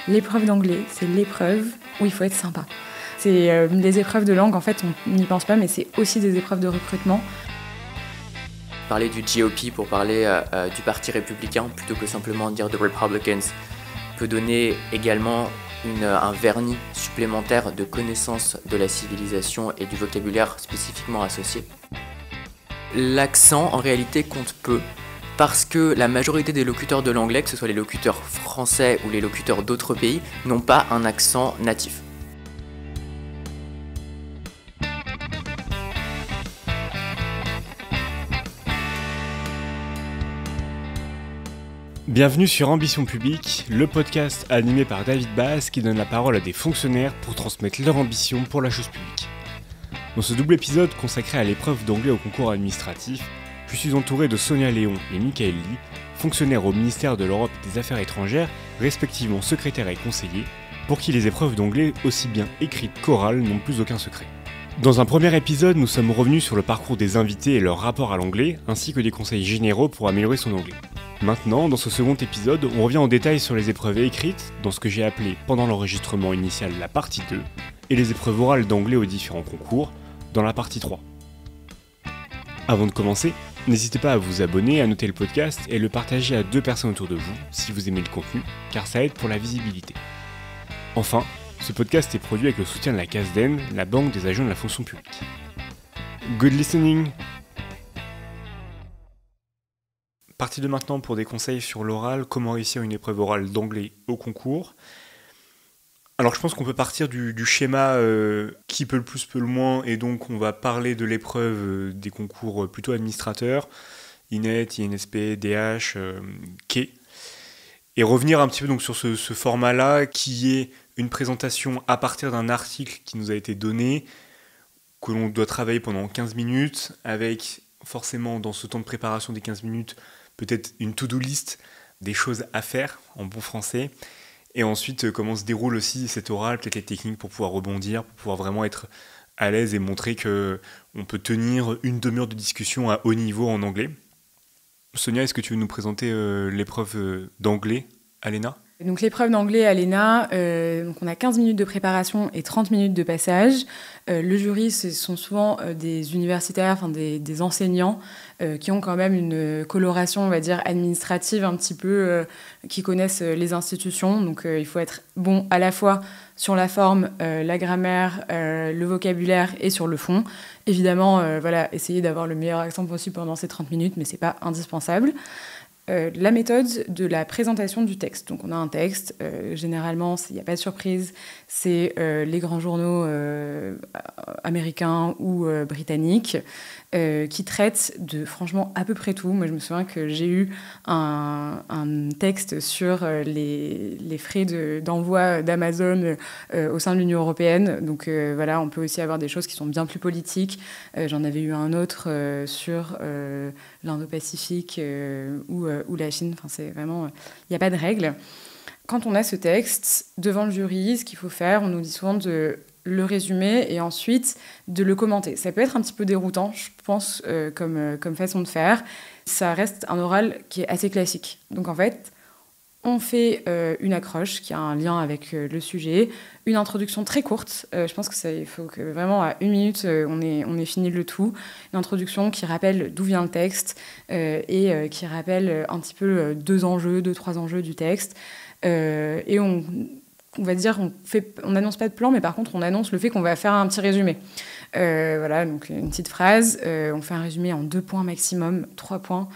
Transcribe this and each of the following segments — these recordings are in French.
L'épreuve d'anglais, c'est l'épreuve où il faut être sympa. C'est des épreuves de langue, en fait, on n'y pense pas, mais c'est aussi des épreuves de recrutement. Parler du GOP pour parler du Parti républicain, plutôt que simplement dire The Republicans, peut donner également un vernis supplémentaire de connaissance de la civilisation et du vocabulaire spécifiquement associé. L'accent, en réalité, compte peu, parce que la majorité des locuteurs de l'anglais, que ce soit les locuteurs français ou les locuteurs d'autres pays, n'ont pas un accent natif. Bienvenue sur Ambition Publique, le podcast animé par David Bass qui donne la parole à des fonctionnaires pour transmettre leur ambition pour la chose publique. Dans ce double épisode consacré à l'épreuve d'anglais au concours administratif, je suis entouré de Sonia Léon et Michael Lee, fonctionnaires au ministère de l'Europe et des Affaires étrangères, respectivement secrétaires et conseillers, pour qui les épreuves d'anglais, aussi bien écrites qu'orales, n'ont plus aucun secret. Dans un premier épisode, nous sommes revenus sur le parcours des invités et leur rapport à l'anglais, ainsi que des conseils généraux pour améliorer son anglais. Maintenant, dans ce second épisode, on revient en détail sur les épreuves écrites, dans ce que j'ai appelé pendant l'enregistrement initial la partie 2, et les épreuves orales d'anglais aux différents concours, dans la partie 3. Avant de commencer, n'hésitez pas à vous abonner, à noter le podcast et le partager à 2 personnes autour de vous, si vous aimez le contenu, car ça aide pour la visibilité. Enfin, ce podcast est produit avec le soutien de la CASDEN, la Banque des agents de la fonction publique. Good listening! Partie de maintenant pour des conseils sur l'oral, comment réussir une épreuve orale d'anglais au concours. Alors je pense qu'on peut partir du schéma qui peut le plus, peut le moins, et donc on va parler de l'épreuve des concours plutôt administrateurs, INET, INSP, DH, Quai, et revenir un petit peu donc sur ce format-là qui est une présentation à partir d'un article qui nous a été donné, que l'on doit travailler pendant 15 minutes, avec forcément dans ce temps de préparation des 15 minutes, peut-être une to-do list des choses à faire en bon français, et ensuite comment se déroule aussi cet oral, peut-être les techniques pour pouvoir rebondir, pour pouvoir vraiment être à l'aise et montrer qu'on peut tenir une demi-heure de discussion à haut niveau en anglais. Sonia, est-ce que tu veux nous présenter l'épreuve d'anglais à l'ENA ? Donc l'épreuve d'anglais à l'ENA, donc on a 15 minutes de préparation et 30 minutes de passage. Le jury, ce sont souvent des universitaires, enfin des enseignants qui ont quand même une coloration, on va dire, administrative un petit peu, qui connaissent les institutions. Donc il faut être bon à la fois sur la forme, la grammaire, le vocabulaire et sur le fond. Évidemment, essayer d'avoir le meilleur accent possible pendant ces 30 minutes, mais c'est pas indispensable. La méthode de la présentation du texte. Donc on a un texte, généralement, il n'y a pas de surprise, c'est les grands journaux américains ou britanniques qui traitent de, franchement, à peu près tout. Moi, je me souviens que j'ai eu un texte sur les frais d'envoi d'Amazon au sein de l'Union européenne. Donc on peut aussi avoir des choses qui sont bien plus politiques. J'en avais eu un autre sur l'Indo-Pacifique ou la Chine. Enfin, c'est vraiment... Il n'y a pas de règle. Quand on a ce texte devant le jury, ce qu'il faut faire, on nous dit souvent de le résumer et ensuite de le commenter. Ça peut être un petit peu déroutant, je pense, comme façon de faire. Ça reste un oral qui est assez classique. Donc en fait, on fait une accroche qui a un lien avec le sujet, une introduction très courte. Je pense il faut que vraiment à 1 minute, on ait fini le tout. Une introduction qui rappelle d'où vient le texte et qui rappelle un petit peu 2-3 enjeux du texte. Et on va dire, on n'annonce pas de plan, mais par contre, on annonce le fait qu'on va faire un petit résumé. Donc une petite phrase. On fait un résumé en 2 points maximum, 3 points.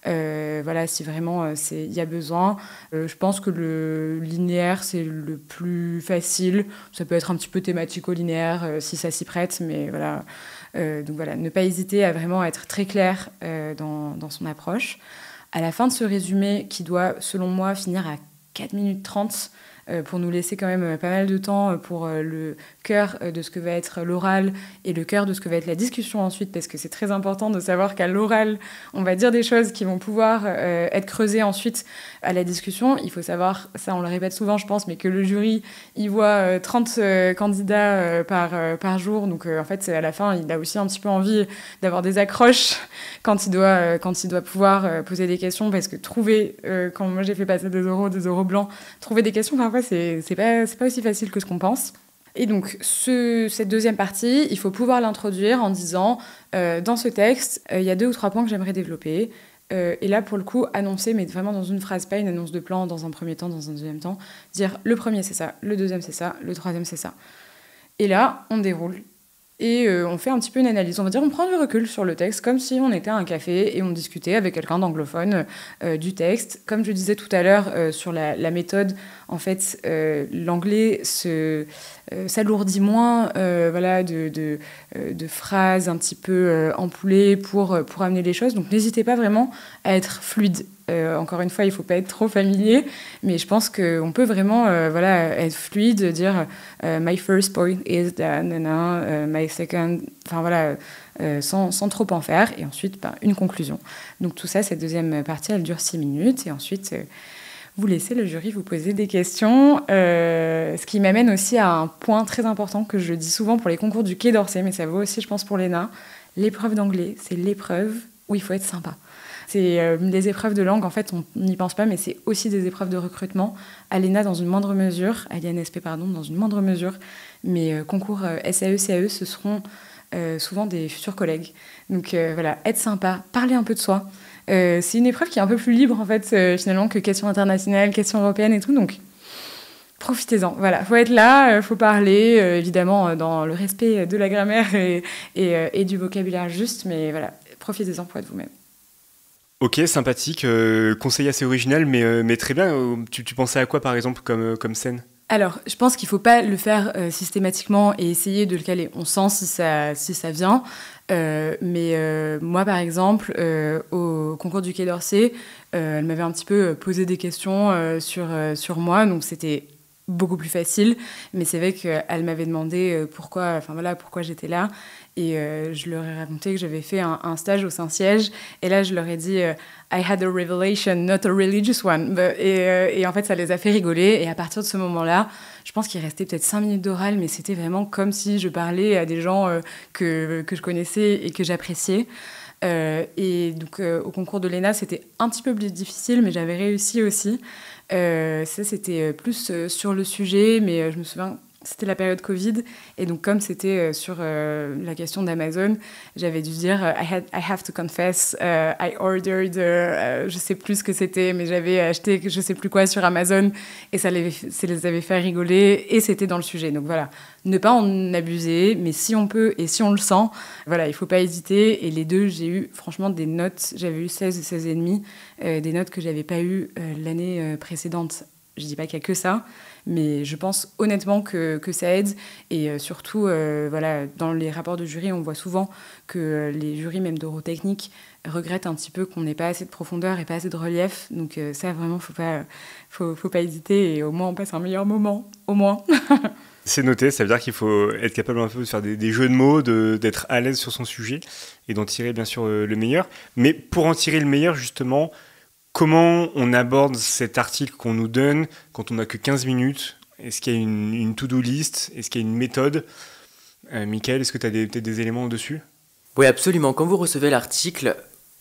Si vraiment il y a besoin. Je pense que le linéaire, c'est le plus facile. Ça peut être un petit peu thématico-linéaire si ça s'y prête, mais voilà. Ne pas hésiter à vraiment être très clair dans son approche. À la fin de ce résumé, qui doit, selon moi, finir à 4 minutes 30, pour nous laisser quand même pas mal de temps pour le cœur de ce que va être l'oral et le cœur de ce que va être la discussion ensuite, parce que c'est très important de savoir qu'à l'oral, on va dire des choses qui vont pouvoir être creusées ensuite à la discussion. Il faut savoir, ça on le répète souvent je pense, mais que le jury, il voit 30 candidats par jour, donc en fait à la fin, il a aussi un petit peu envie d'avoir des accroches quand il doit pouvoir poser des questions, parce que trouver, quand moi j'ai fait passer des oraux blanc, trouver des questions, parfois, c'est pas aussi facile que ce qu'on pense. Et donc, cette deuxième partie, il faut pouvoir l'introduire en disant, dans ce texte, il y a 2 ou 3 points que j'aimerais développer. Et là, pour le coup, annoncer, mais vraiment dans une phrase, pas une annonce de plan dans un premier temps, dans un deuxième temps, dire le premier c'est ça, le deuxième c'est ça, le troisième c'est ça. Et là, on déroule. Et on fait un petit peu une analyse. On va dire, on prend du recul sur le texte, comme si on était à un café et on discutait avec quelqu'un d'anglophone du texte. Comme je disais tout à l'heure sur la méthode, en fait, l'anglais s'alourdit moins de phrases un petit peu empoulées pour amener les choses. Donc n'hésitez pas vraiment à être fluide. Encore une fois, il ne faut pas être trop familier, mais je pense qu'on peut vraiment être fluide, dire my first point is that, my second, sans trop en faire, et ensuite une conclusion. Donc tout ça, cette deuxième partie, elle dure 6 minutes, et ensuite vous laissez le jury vous poser des questions, ce qui m'amène aussi à un point très important que je dis souvent pour les concours du Quai d'Orsay, mais ça vaut aussi, je pense, pour l'ENA. L'épreuve d'anglais, c'est l'épreuve où il faut être sympa. C'est les épreuves de langue, en fait, on n'y pense pas, mais c'est aussi des épreuves de recrutement. À l'ENA, dans une moindre mesure, à l'INSP, pardon, dans une moindre mesure, mais concours SAE, CAE, ce seront souvent des futurs collègues. Donc être sympa, parler un peu de soi. C'est une épreuve qui est un peu plus libre, en fait, finalement, que questions internationales, questions européennes et tout, donc profitez-en. Voilà, faut être là, faut parler, évidemment, dans le respect de la grammaire et du vocabulaire juste, mais voilà, profitez-en pour être vous-même. Ok, sympathique, conseil assez original, mais très bien. Tu pensais à quoi, par exemple, comme scène ? Alors, je pense qu'il ne faut pas le faire systématiquement et essayer de le caler. On sent si ça vient. Mais moi, par exemple, au concours du Quai d'Orsay, elle m'avait un petit peu posé des questions sur moi. Donc, c'était beaucoup plus facile. Mais c'est vrai qu'elle m'avait demandé pourquoi j'étais là. Et je leur ai raconté que j'avais fait un stage au Saint-Siège. Et là, je leur ai dit I had a revelation, not a religious one. Et en fait, ça les a fait rigoler. Et à partir de ce moment-là, je pense qu'il restait peut-être 5 minutes d'oral, mais c'était vraiment comme si je parlais à des gens que je connaissais et que j'appréciais. Et donc, au concours de l'ENA, c'était un petit peu plus difficile, mais j'avais réussi aussi. Ça, c'était plus sur le sujet, mais je me souviens... C'était la période Covid, et donc comme c'était sur la question d'Amazon, j'avais dû dire I have to confess, I ordered, je sais plus ce que c'était, mais j'avais acheté je sais plus quoi sur Amazon, et ça les avait fait rigoler, et c'était dans le sujet. Donc voilà, ne pas en abuser, mais si on peut et si on le sent, voilà, il faut pas hésiter. Et les deux, j'ai eu franchement des notes, j'avais eu 16 et 16,5, des notes que j'avais pas eues l'année précédente. Je dis pas qu'il y a que ça, mais je pense honnêtement que ça aide. Et surtout, dans les rapports de jury, on voit souvent que les jurys, même d'Eurotechnique, regrettent un petit peu qu'on n'ait pas assez de profondeur et pas assez de relief. Donc ça, vraiment, faut pas hésiter. Et au moins, on passe un meilleur moment, au moins. C'est noté, ça veut dire qu'il faut être capable un peu de faire des jeux de mots, d'être à l'aise sur son sujet et d'en tirer bien sûr le meilleur. Mais pour en tirer le meilleur, justement... Comment on aborde cet article qu'on nous donne quand on n'a que 15 minutes ? Est-ce qu'il y a une to-do list ? Est-ce qu'il y a une méthode ? Mickaël, est-ce que tu as peut-être des éléments dessus ? Oui, absolument. Quand vous recevez l'article,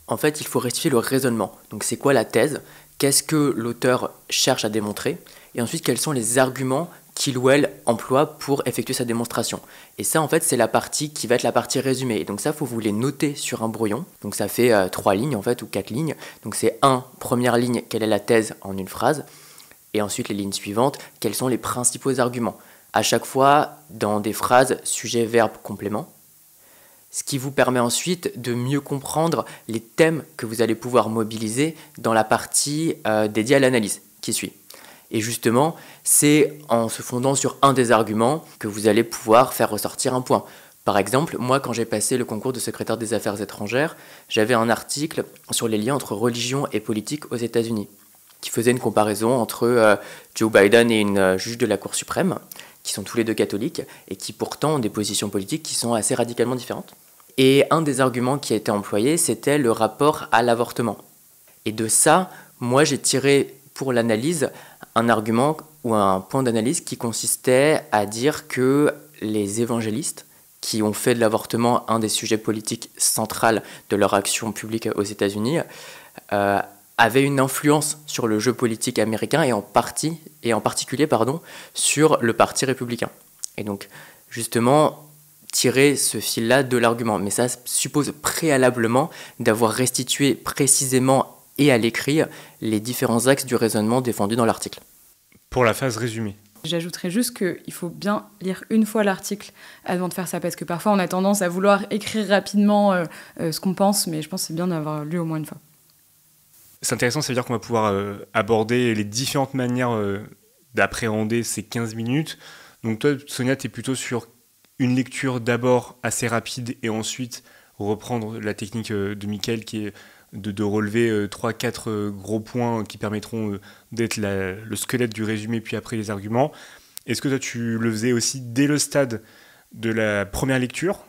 en fait, il faut rectifier le raisonnement. Donc, c'est quoi la thèse ? Qu'est-ce que l'auteur cherche à démontrer ? Et ensuite, quels sont les arguments qu'il ou elle emploie pour effectuer sa démonstration. Et ça, en fait, c'est la partie qui va être la partie résumée. Et donc ça, il faut vous les noter sur un brouillon. Donc ça fait 3 lignes, en fait, ou 4 lignes. Donc c'est première ligne, quelle est la thèse en une phrase. Et ensuite, les lignes suivantes, quels sont les principaux arguments. À chaque fois, dans des phrases, sujet, verbe, complément. Ce qui vous permet ensuite de mieux comprendre les thèmes que vous allez pouvoir mobiliser dans la partie dédiée à l'analyse qui suit. Et justement, c'est en se fondant sur un des arguments que vous allez pouvoir faire ressortir un point. Par exemple, moi, quand j'ai passé le concours de secrétaire des Affaires étrangères, j'avais un article sur les liens entre religion et politique aux États-Unis, qui faisait une comparaison entre Joe Biden et une juge de la Cour suprême, qui sont tous les deux catholiques, et qui pourtant ont des positions politiques qui sont assez radicalement différentes. Et un des arguments qui a été employé, c'était le rapport à l'avortement. Et de ça, moi, j'ai tiré pour l'analyse un argument ou un point d'analyse qui consistait à dire que les évangélistes, qui ont fait de l'avortement un des sujets politiques centraux de leur action publique aux États-Unis, avait une influence sur le jeu politique américain et en particulier sur le Parti républicain. Et donc, justement, tirer ce fil-là de l'argument. Mais ça suppose préalablement d'avoir restitué précisément et à l'écrit les différents axes du raisonnement défendu dans l'article. Pour la phase résumée. J'ajouterais juste qu'il faut bien lire une fois l'article avant de faire ça, parce que parfois on a tendance à vouloir écrire rapidement ce qu'on pense, mais je pense que c'est bien d'avoir lu au moins une fois. C'est intéressant, ça veut dire qu'on va pouvoir aborder les différentes manières d'appréhender ces 15 minutes. Donc toi, Sonia, tu es plutôt sur une lecture d'abord assez rapide et ensuite reprendre la technique de Mickaël qui est de relever 3-4 gros points qui permettront d'être le squelette du résumé, puis après les arguments. Est-ce que toi, tu le faisais aussi dès le stade de la première lecture,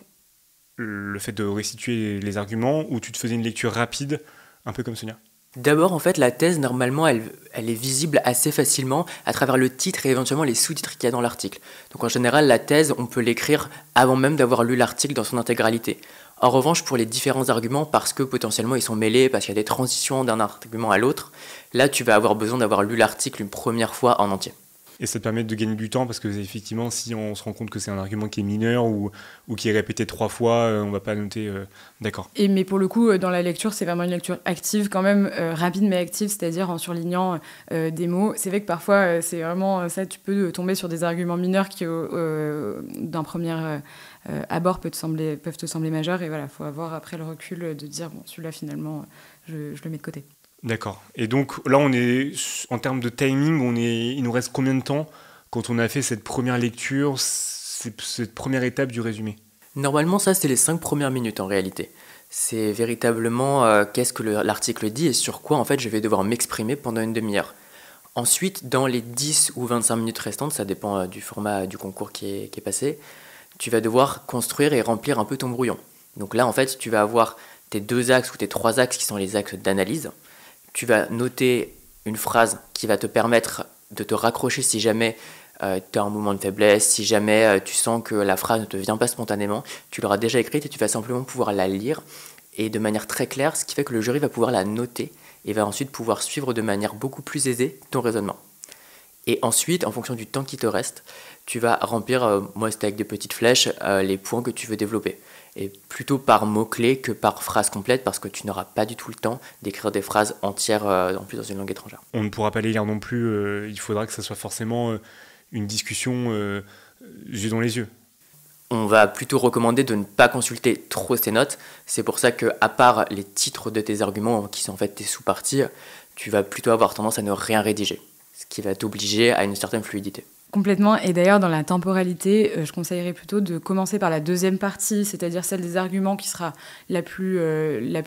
le fait de restituer les arguments, ou tu te faisais une lecture rapide, un peu comme Sonia ? D'abord, en fait, la thèse, normalement, elle est visible assez facilement à travers le titre et éventuellement les sous-titres qu'il y a dans l'article. Donc en général, la thèse, on peut l'écrire avant même d'avoir lu l'article dans son intégralité. En revanche, pour les différents arguments, parce que potentiellement ils sont mêlés, parce qu'il y a des transitions d'un argument à l'autre, là tu vas avoir besoin d'avoir lu l'article une première fois en entier. Et ça te permet de gagner du temps, parce que effectivement, si on se rend compte que c'est un argument qui est mineur ou qui est répété 3 fois, on ne va pas noter d'accord. Mais pour le coup, dans la lecture, c'est vraiment une lecture active quand même, rapide mais active, c'est-à-dire en surlignant des mots. C'est vrai que parfois, c'est vraiment ça, tu peux tomber sur des arguments mineurs qui, d'un premier abord, peuvent te sembler majeurs. Et voilà, il faut avoir après le recul de dire, bon, celui-là, finalement, je le mets de côté. D'accord. Et donc là, on est en termes de timing, il nous reste combien de temps quand on a fait cette première lecture, cette première étape du résumé ? Normalement, ça, c'est les 5 premières minutes en réalité. C'est véritablement qu'est-ce que l'article dit et sur quoi, en fait, je vais devoir m'exprimer pendant une demi-heure. Ensuite, dans les 10 ou 25 minutes restantes, ça dépend du format du concours qui est passé, tu vas devoir construire et remplir un peu ton brouillon. Donc là, en fait, tu vas avoir tes 2 axes ou tes 3 axes qui sont les axes d'analyse. Tu vas noter une phrase qui va te permettre de te raccrocher si jamais tu as un moment de faiblesse, si jamais tu sens que la phrase ne te vient pas spontanément, tu l'auras déjà écrite et tu vas simplement pouvoir la lire et de manière très claire, ce qui fait que le jury va pouvoir la noter et va ensuite pouvoir suivre de manière beaucoup plus aisée ton raisonnement. Et ensuite, en fonction du temps qui te reste, tu vas remplir, moi c'était avec des petites flèches, les points que tu veux développer. Et plutôt par mots-clés que par phrase complète, parce que tu n'auras pas du tout le temps d'écrire des phrases entières, en plus dans une langue étrangère. On ne pourra pas les lire non plus, il faudra que ça soit forcément une discussion yeux dans les yeux. On va plutôt recommander de ne pas consulter trop ces notes. C'est pour ça qu'à part les titres de tes arguments, qui sont en fait tes sous-parties, tu vas plutôt avoir tendance à ne rien rédiger, ce qui va t'obliger à une certaine fluidité. Complètement. Et d'ailleurs, dans la temporalité, je conseillerais plutôt de commencer par la deuxième partie, c'est-à-dire celle des arguments qui sera la plus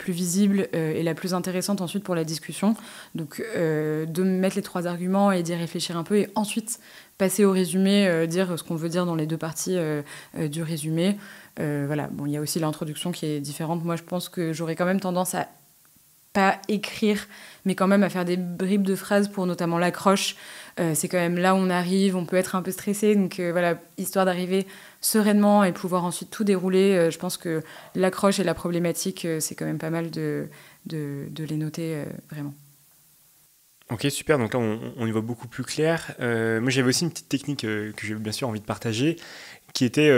visible et la plus intéressante ensuite pour la discussion. Donc, de mettre les 3 arguments et d'y réfléchir un peu et ensuite passer au résumé, dire ce qu'on veut dire dans les 2 parties du résumé. Voilà. Bon, il y a aussi l'introduction qui est différente. Moi, je pense que j'aurais quand même tendance à pas écrire, mais quand même à faire des bribes de phrases pour notamment l'accroche. C'est quand même là où on arrive, on peut être un peu stressé, donc voilà, histoire d'arriver sereinement et pouvoir ensuite tout dérouler, je pense que l'accroche et la problématique, c'est quand même pas mal de les noter vraiment. Ok, super, donc là on y voit beaucoup plus clair. Moi j'avais aussi une petite technique que j'ai bien sûr envie de partager, qui était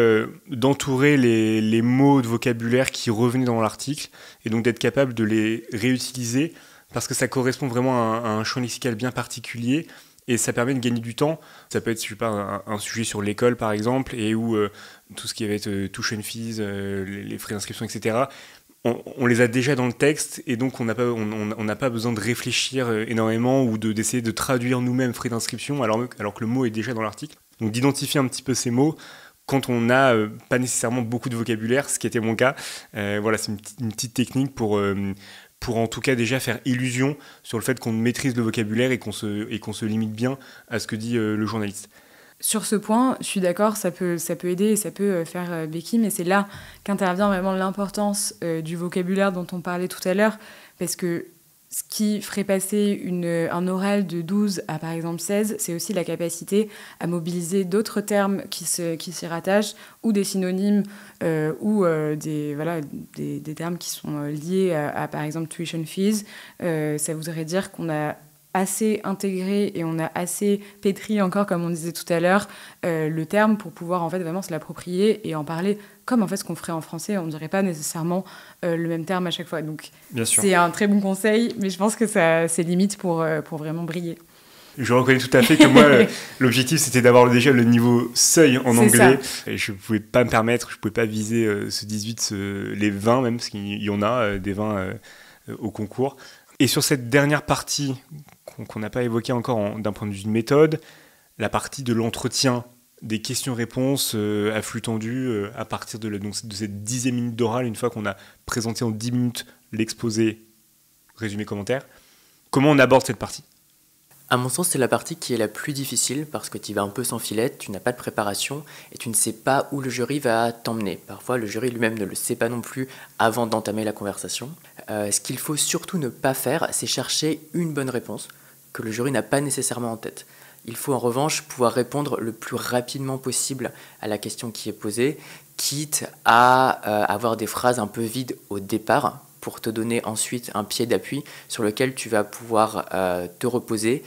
d'entourer les mots de vocabulaire qui revenaient dans l'article, et donc d'être capable de les réutiliser, parce que ça correspond vraiment à un champ lexical bien particulier, et ça permet de gagner du temps. Ça peut être, je sais pas, un sujet sur l'école par exemple, et où tout ce qui va être tuition fees, les frais d'inscription, etc., on les a déjà dans le texte, et donc on n'a pas besoin de réfléchir énormément ou d'essayer de traduire nous-mêmes frais d'inscription alors que le mot est déjà dans l'article. Donc d'identifier un petit peu ces mots quand on n'a pas nécessairement beaucoup de vocabulaire, ce qui était mon cas. Voilà, c'est une petite technique pour en tout cas déjà faire illusion sur le fait qu'on maîtrise le vocabulaire et qu'on se limite bien à ce que dit le journaliste. Sur ce point, je suis d'accord, ça peut aider et ça peut faire béquille, mais c'est là qu'intervient vraiment l'importance du vocabulaire dont on parlait tout à l'heure, parce que ce qui ferait passer un oral de 12 à, par exemple, 16, c'est aussi la capacité à mobiliser d'autres termes qui s'y rattachent, ou des synonymes, ou des termes qui sont liés à, par exemple, tuition fees. Ça voudrait dire qu'on a assez intégré et on a assez pétri encore, comme on disait tout à l'heure, le terme pour pouvoir en fait vraiment se l'approprier et en parler comme en fait ce qu'on ferait en français. On ne dirait pas nécessairement le même terme à chaque fois. Donc c'est un très bon conseil, mais je pense que c'est limite pour vraiment briller. Je reconnais tout à fait que moi, l'objectif, c'était d'avoir déjà le niveau seuil en anglais. Et je ne pouvais pas me permettre, je ne pouvais pas viser ce 18, les 20 même, parce qu'il y en a des 20 au concours. Et sur cette dernière partie qu'on n'a pas évoquée encore d'un point de vue de méthode, la partie de l'entretien, des questions-réponses à flux tendu à partir de cette 10e minute d'oral, une fois qu'on a présenté en 10 minutes l'exposé, résumé, commentaire. Comment on aborde cette partie ? À mon sens, c'est la partie qui est la plus difficile parce que tu vas un peu sans filet, tu n'as pas de préparation et tu ne sais pas où le jury va t'emmener. Parfois, le jury lui-même ne le sait pas non plus avant d'entamer la conversation. Ce qu'il faut surtout ne pas faire, c'est chercher une bonne réponse que le jury n'a pas nécessairement en tête. Il faut en revanche pouvoir répondre le plus rapidement possible à la question qui est posée, quitte à avoir des phrases un peu vides au départ, pour te donner ensuite un pied d'appui sur lequel tu vas pouvoir te reposer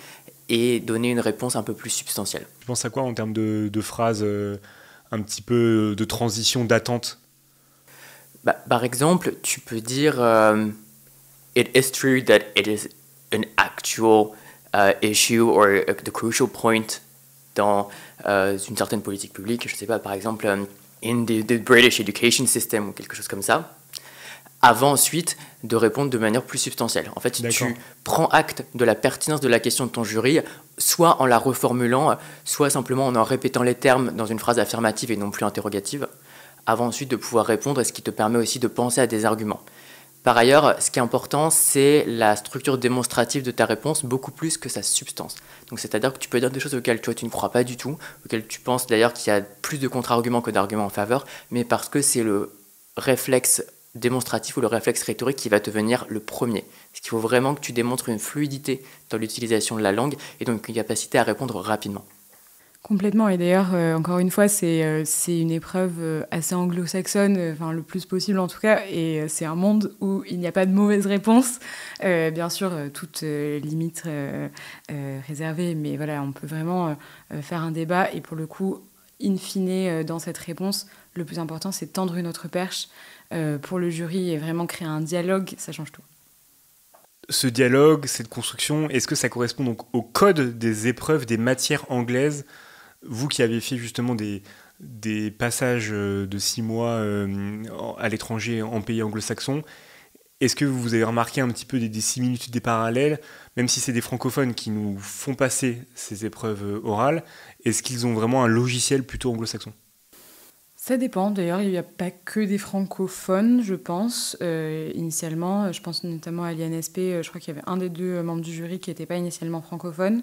et donner une réponse un peu plus substantielle. Tu penses à quoi en termes de phrases un petit peu de transition, d'attente ? Par exemple, tu peux dire It is true that it is an actual issue or the crucial point dans une certaine politique publique. Je ne sais pas, par exemple, in the British education system ou quelque chose comme ça. Avant ensuite de répondre de manière plus substantielle. En fait, tu prends acte de la pertinence de la question de ton jury, soit en la reformulant, soit simplement en répétant les termes dans une phrase affirmative et non plus interrogative, avant ensuite de pouvoir répondre, et ce qui te permet aussi de penser à des arguments. Par ailleurs, ce qui est important, c'est la structure démonstrative de ta réponse, beaucoup plus que sa substance. Donc, c'est-à-dire que tu peux dire des choses auxquelles toi, tu ne crois pas du tout, auxquelles tu penses d'ailleurs qu'il y a plus de contre-arguments que d'arguments en faveur, mais parce que c'est le réflexe démonstratif ou le réflexe rhétorique qui va te venir le premier. Parce qu'il faut vraiment que tu démontres une fluidité dans l'utilisation de la langue et donc une capacité à répondre rapidement. Complètement, et d'ailleurs, encore une fois, c'est une épreuve assez anglo-saxonne, le plus possible en tout cas, et c'est un monde où il n'y a pas de mauvaise réponse. Bien sûr, toute limite réservée, mais voilà, on peut vraiment faire un débat, et pour le coup, in fine, dans cette réponse, le plus important, c'est de tendre une autre perche pour le jury et vraiment créer un dialogue, ça change tout. Ce dialogue, cette construction, est-ce que ça correspond donc au code des épreuves des matières anglaises ? Vous qui avez fait justement des passages de 6 mois à l'étranger en pays anglo-saxon, est-ce que vous avez remarqué un petit peu des similitudes, des parallèles, même si c'est des francophones qui nous font passer ces épreuves orales, est-ce qu'ils ont vraiment un logiciel plutôt anglo-saxon ? Ça dépend. D'ailleurs, il n'y a pas que des francophones, je pense. Initialement, je pense notamment à l'INSP, je crois qu'il y avait un des deux membres du jury qui n'était pas initialement francophone.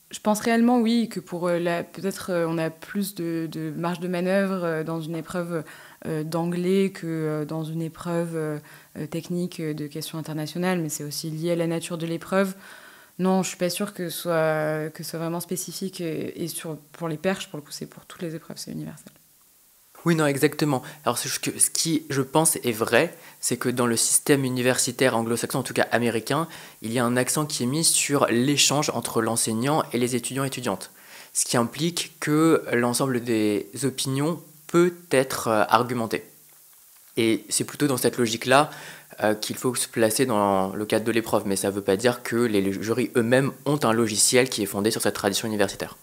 Je pense réellement, oui, que peut-être on a plus de marge de manœuvre dans une épreuve d'anglais que dans une épreuve technique de questions internationales, mais c'est aussi lié à la nature de l'épreuve. Non, je suis pas sûre que ce soit vraiment spécifique pour les perches, pour le coup, c'est pour toutes les épreuves, c'est universel. Oui, non, exactement. Alors, ce qui, je pense, est vrai, c'est que dans le système universitaire anglo-saxon, en tout cas américain, il y a un accent qui est mis sur l'échange entre l'enseignant et les étudiants-étudiantes. Ce qui implique que l'ensemble des opinions peut être argumenté. Et c'est plutôt dans cette logique-là qu'il faut se placer dans le cadre de l'épreuve. Mais ça ne veut pas dire que les jurys eux-mêmes ont un logiciel qui est fondé sur cette tradition universitaire.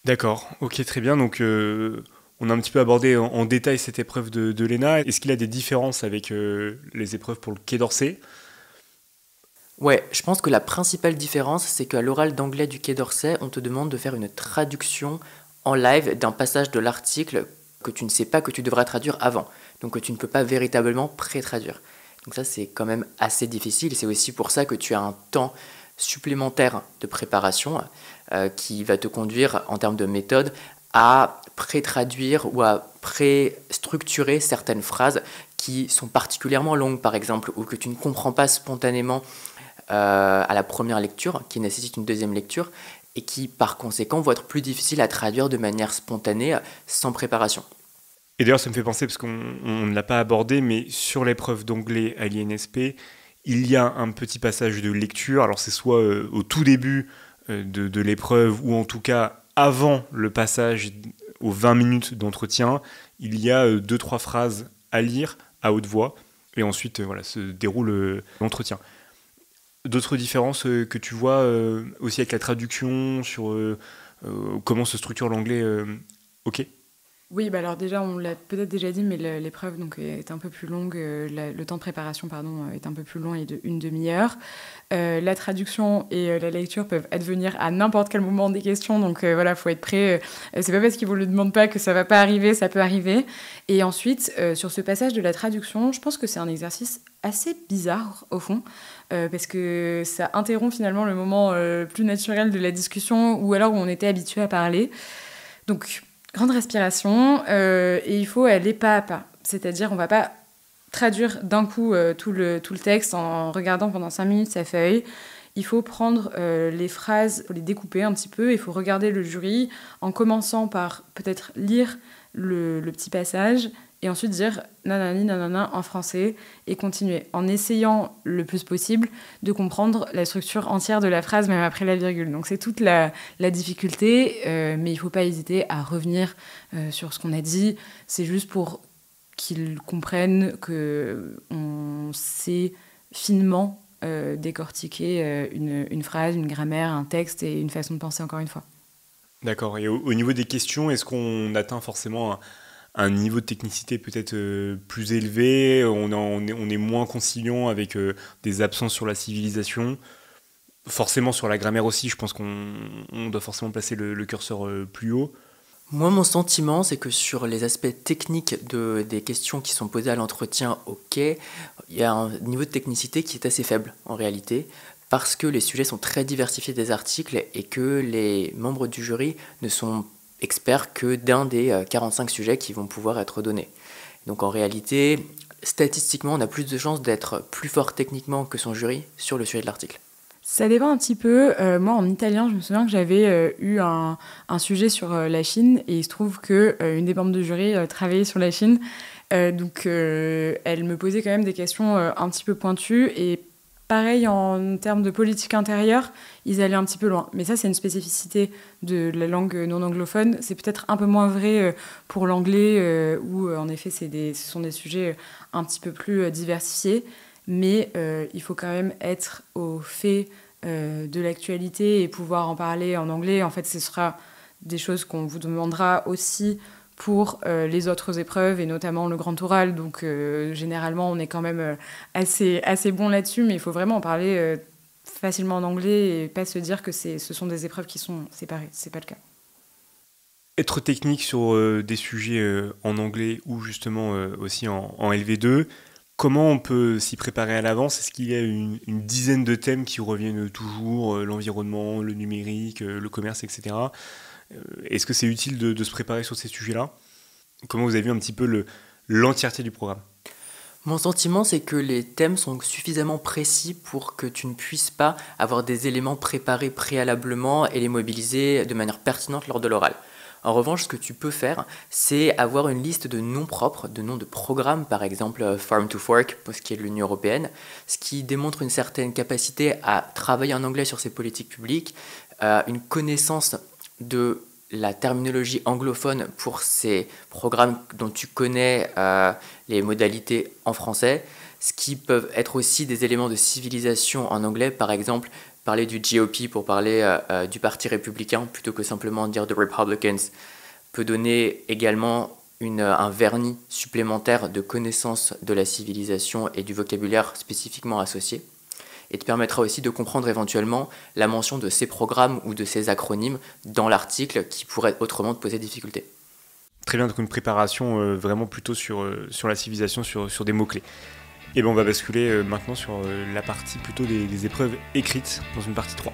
D'accord, ok, très bien. Donc, on a un petit peu abordé en détail cette épreuve de l'ENA. Est-ce qu'il y a des différences avec les épreuves pour le Quai d'Orsay ? Ouais, je pense que la principale différence, c'est qu'à l'oral d'anglais du Quai d'Orsay, on te demande de faire une traduction en live d'un passage de l'article que tu ne sais pas que tu devras traduire avant, donc que tu ne peux pas véritablement pré-traduire. Donc ça, c'est quand même assez difficile, c'est aussi pour ça que tu as un temps supplémentaire de préparation qui va te conduire, en termes de méthode, à pré-traduire ou à pré-structurer certaines phrases qui sont particulièrement longues, par exemple, ou que tu ne comprends pas spontanément à la première lecture, qui nécessitent une deuxième lecture, et qui, par conséquent, vont être plus difficiles à traduire de manière spontanée, sans préparation. Et d'ailleurs, ça me fait penser, parce qu'on ne l'a pas abordé, mais sur l'épreuve d'anglais à l'INSP, il y a un petit passage de lecture. Alors, c'est soit au tout début de l'épreuve, ou en tout cas avant le passage aux 20 minutes d'entretien, il y a 2-3 phrases à lire à haute voix, et ensuite se déroule l'entretien. D'autres différences que tu vois aussi avec la traduction, sur comment se structure l'anglais OK. Oui, bah alors déjà, on l'a peut-être déjà dit, mais l'épreuve donc, est un peu plus longue, le temps de préparation est un peu plus long, il est de 1 demi-heure. La traduction et la lecture peuvent advenir à n'importe quel moment des questions, donc voilà, il faut être prêt. C'est pas parce qu'ils vous le demandent pas que ça va pas arriver, ça peut arriver. Et ensuite, sur ce passage de la traduction, je pense que c'est un exercice assez bizarre, au fond, parce que ça interrompt finalement le moment plus naturel de la discussion, ou alors où on était habitué à parler. Donc, grande respiration, et il faut aller pas à pas. C'est-à-dire, on va pas traduire d'un coup tout le texte en regardant pendant 5 minutes sa feuille. Il faut prendre les phrases, il faut les découper un petit peu, il faut regarder le jury en commençant par peut-être lire le petit passage et ensuite dire nanani nanana en français et continuer en essayant le plus possible de comprendre la structure entière de la phrase même après la virgule. Donc c'est toute la difficulté, mais il ne faut pas hésiter à revenir sur ce qu'on a dit. C'est juste pour qu'ils comprennent qu'on sait finement décortiquer une phrase, une grammaire, un texte et une façon de penser encore une fois. D'accord. Et au niveau des questions, est-ce qu'on atteint forcément un niveau de technicité peut-être plus élevé, on est moins conciliant avec des absences sur la civilisation, forcément sur la grammaire aussi, je pense qu'on doit forcément placer le curseur plus haut. Moi, mon sentiment, c'est que sur les aspects techniques des questions qui sont posées à l'entretien au quai, il y a un niveau de technicité qui est assez faible en réalité, parce que les sujets sont très diversifiés des articles et que les membres du jury ne sont experts que d'un des 45 sujets qui vont pouvoir être donnés. Donc en réalité, statistiquement, on a plus de chances d'être plus fort techniquement que son jury sur le sujet de l'article. Ça dépend un petit peu. Moi, en italien, je me souviens que j'avais eu un sujet sur la Chine et il se trouve qu'une des membres du jury travaillait sur la Chine. Donc, elle me posait quand même des questions un petit peu pointues et pareil, en termes de politique intérieure, ils allaient un petit peu loin. Mais ça, c'est une spécificité de la langue non anglophone. C'est peut-être un peu moins vrai pour l'anglais, où en effet, ce sont des sujets un petit peu plus diversifiés. Mais il faut quand même être au fait de l'actualité et pouvoir en parler en anglais. En fait, ce sera des choses qu'on vous demandera aussi pour les autres épreuves, et notamment le grand oral. Donc, généralement, on est quand même assez bon là-dessus, mais il faut vraiment en parler facilement en anglais et pas se dire que ce sont des épreuves qui sont séparées. C'est pas le cas. Être technique sur des sujets en anglais ou justement aussi en LV2, comment on peut s'y préparer à l'avance ? Est-ce qu'il y a une dizaine de thèmes qui reviennent toujours, l'environnement, le numérique, le commerce, etc. Est-ce que c'est utile de se préparer sur ces sujets-là ? Comment vous avez vu un petit peu l'entièreté du programme ? Mon sentiment, c'est que les thèmes sont suffisamment précis pour que tu ne puisses pas avoir des éléments préparés préalablement et les mobiliser de manière pertinente lors de l'oral. En revanche, ce que tu peux faire, c'est avoir une liste de noms propres, de noms de programmes, par exemple Farm to Fork, pour ce qui est de l'Union européenne, ce qui démontre une certaine capacité à travailler en anglais sur ces politiques publiques, une connaissance de la terminologie anglophone pour ces programmes dont tu connais les modalités en français, ce qui peuvent être aussi des éléments de civilisation en anglais, par exemple parler du GOP pour parler du Parti républicain plutôt que simplement dire The Republicans peut donner également un vernis supplémentaire de connaissance de la civilisation et du vocabulaire spécifiquement associé, et te permettra aussi de comprendre éventuellement la mention de ces programmes ou de ces acronymes dans l'article qui pourrait autrement te poser difficulté. Très bien, donc une préparation vraiment plutôt sur la civilisation, sur des mots-clés. Et bien on va basculer maintenant sur la partie plutôt des épreuves écrites dans une partie 3.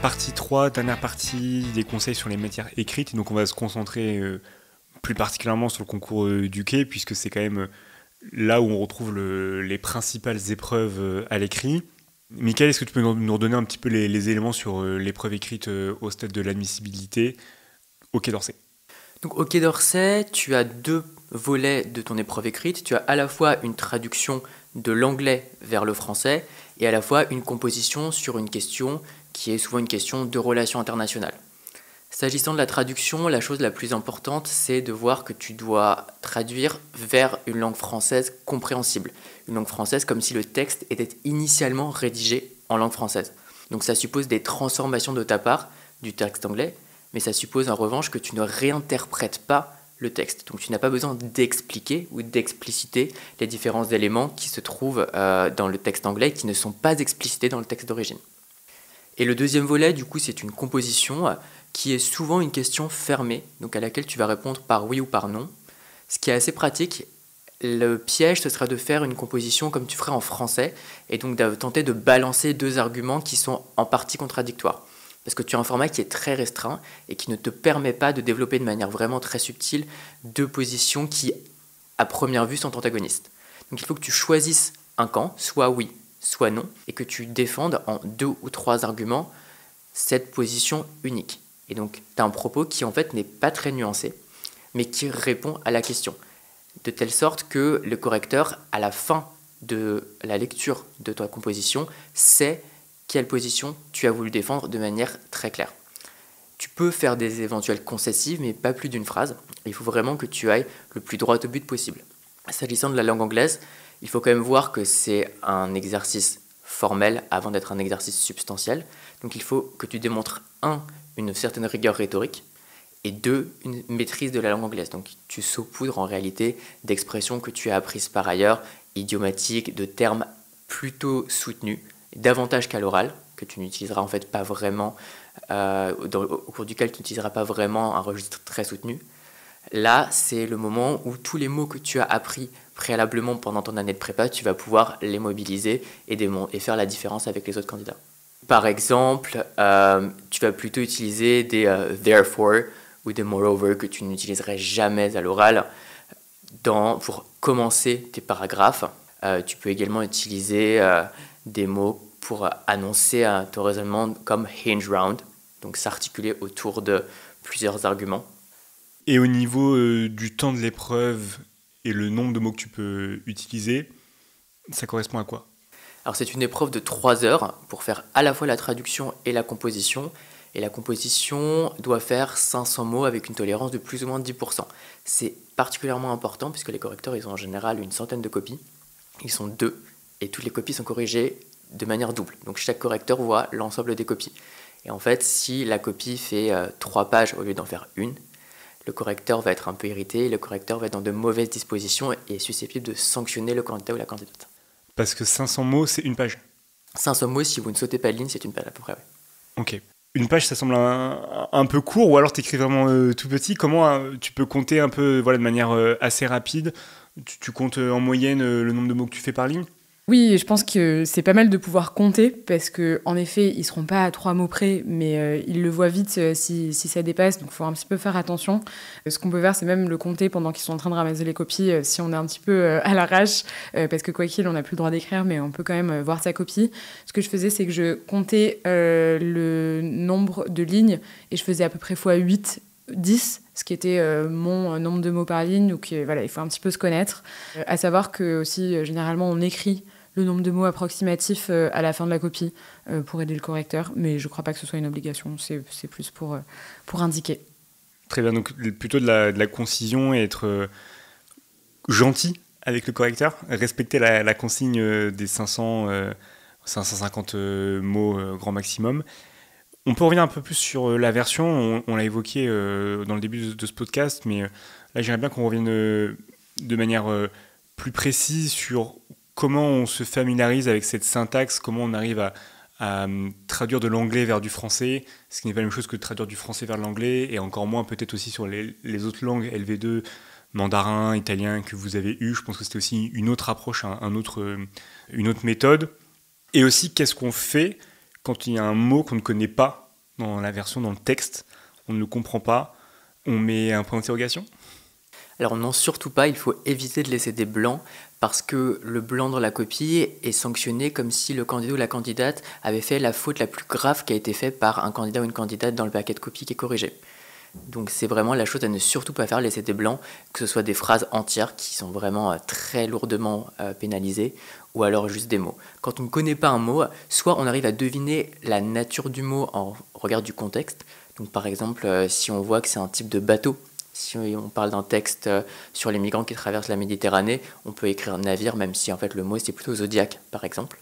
partie 3, dernière partie, des conseils sur les matières écrites. Donc on va se concentrer plus particulièrement sur le concours du quai, puisque c'est quand même là où on retrouve les principales épreuves à l'écrit. Mickaël, est-ce que tu peux nous redonner un petit peu les éléments sur l'épreuve écrite au stade de l'admissibilité au Quai d'Orsay? Donc au Quai d'Orsay, tu as 2 volets de ton épreuve écrite. Tu as à la fois une traduction de l'anglais vers le français et à la fois une composition sur une question qui est souvent une question de relations internationales. S'agissant de la traduction, la chose la plus importante, c'est de voir que tu dois traduire vers une langue française compréhensible. Une langue française comme si le texte était initialement rédigé en langue française. Donc ça suppose des transformations de ta part du texte anglais, mais ça suppose en revanche que tu ne réinterprètes pas le texte. Donc tu n'as pas besoin d'expliquer ou d'expliciter les différents éléments qui se trouvent dans le texte anglais et qui ne sont pas explicités dans le texte d'origine. Et le deuxième volet, du coup, c'est une composition qui est souvent une question fermée, donc à laquelle tu vas répondre par oui ou par non. Ce qui est assez pratique. Le piège, ce sera de faire une composition comme tu ferais en français, et donc de tenter de balancer 2 arguments qui sont en partie contradictoires. Parce que tu as un format qui est très restreint et qui ne te permet pas de développer de manière vraiment très subtile 2 positions qui, à première vue, sont antagonistes. Donc il faut que tu choisisses un camp, soit oui, soit non, et que tu défendes en 2 ou 3 arguments cette position unique. Et donc tu as un propos qui en fait n'est pas très nuancé, mais qui répond à la question. De telle sorte que le correcteur, à la fin de la lecture de ta composition, sait quelle position tu as voulu défendre de manière très claire. Tu peux faire des éventuelles concessives, mais pas plus d'une phrase. Il faut vraiment que tu ailles le plus droit au but possible. S'agissant de la langue anglaise, il faut quand même voir que c'est un exercice formel avant d'être un exercice substantiel. Donc il faut que tu démontres 1, une certaine rigueur rhétorique, et 2, une maîtrise de la langue anglaise. Donc tu saupoudres en réalité d'expressions que tu as apprises par ailleurs, idiomatiques, de termes plutôt soutenus, davantage qu'à l'oral, que tu n'utiliseras en fait pas vraiment, au cours duquel tu n'utiliseras pas vraiment un registre très soutenu. Là, c'est le moment où tous les mots que tu as appris préalablement pendant ton année de prépa, tu vas pouvoir les mobiliser et faire la différence avec les autres candidats. Par exemple, tu vas plutôt utiliser des therefore ou des moreover que tu n'utiliserais jamais à l'oral pour commencer tes paragraphes. Tu peux également utiliser des mots pour annoncer ton raisonnement comme hinge round, donc s'articuler autour de plusieurs arguments. Et au niveau du temps de l'épreuve et le nombre de mots que tu peux utiliser, ça correspond à quoi? Alors c'est une épreuve de 3 heures pour faire à la fois la traduction et la composition. Et la composition doit faire 500 mots avec une tolérance de plus ou moins 10%. C'est particulièrement important puisque les correcteurs, ils ont en général une centaine de copies. Ils sont 2 et toutes les copies sont corrigées de manière double. Donc chaque correcteur voit l'ensemble des copies. Et en fait, si la copie fait 3 pages au lieu d'en faire 1, le correcteur va être un peu irrité, le correcteur va être dans de mauvaises dispositions et est susceptible de sanctionner le candidat ou la candidate. Parce que 500 mots, c'est une page. 500 mots, si vous ne sautez pas de ligne, c'est une page à peu près. Ouais. Ok. Une page, ça semble un peu court, ou alors tu écris vraiment tout petit. Comment tu peux compter un peu de manière assez rapide? Tu comptes en moyenne le nombre de mots que tu fais par ligne? Oui, je pense que c'est pas mal de pouvoir compter parce que en effet, ils seront pas à 3 mots près, mais ils le voient vite si ça dépasse, donc il faut un petit peu faire attention. Ce qu'on peut faire, c'est même le compter pendant qu'ils sont en train de ramasser les copies si on est un petit peu à l'arrache, parce que quoi qu'il, on n'a plus le droit d'écrire, mais on peut quand même voir sa copie. Ce que je faisais, c'est que je comptais le nombre de lignes et je faisais à peu près fois 8, 10, ce qui était mon nombre de mots par ligne, donc voilà, il faut un petit peu se connaître. À savoir que aussi, généralement, on écrit le nombre de mots approximatif à la fin de la copie pour aider le correcteur, mais je ne crois pas que ce soit une obligation, c'est plus pour indiquer. Très bien, donc plutôt de la concision et être gentil avec le correcteur, respecter la consigne des 550 mots grand maximum. On peut revenir un peu plus sur la version, on l'a évoqué dans le début de ce podcast, mais là j'aimerais bien qu'on revienne de manière plus précise sur comment on se familiarise avec cette syntaxe, comment on arrive à traduire de l'anglais vers du français, ce qui n'est pas la même chose que de traduire du français vers l'anglais, et encore moins peut-être aussi sur les autres langues, LV2, mandarin, italien, que vous avez eu. Je pense que c'était aussi une autre approche, une autre méthode. Et aussi, qu'est-ce qu'on fait quand il y a un mot qu'on ne connaît pas dans la version, dans le texte, on ne le comprend pas, on met un point d'interrogation ? Alors non, surtout pas, il faut éviter de laisser des blancs parce que le blanc dans la copie est sanctionné comme si le candidat ou la candidate avait fait la faute la plus grave qui a été faite par un candidat ou une candidate dans le paquet de copie qui est corrigé. Donc c'est vraiment la chose à ne surtout pas faire, laisser des blancs, que ce soit des phrases entières qui sont vraiment très lourdement pénalisées, ou alors juste des mots. Quand on ne connaît pas un mot, soit on arrive à deviner la nature du mot en regard du contexte. Donc par exemple, si on voit que c'est un type de bateau, si on parle d'un texte sur les migrants qui traversent la Méditerranée, on peut écrire navire, même si en fait le mot c'est plutôt zodiaque, par exemple.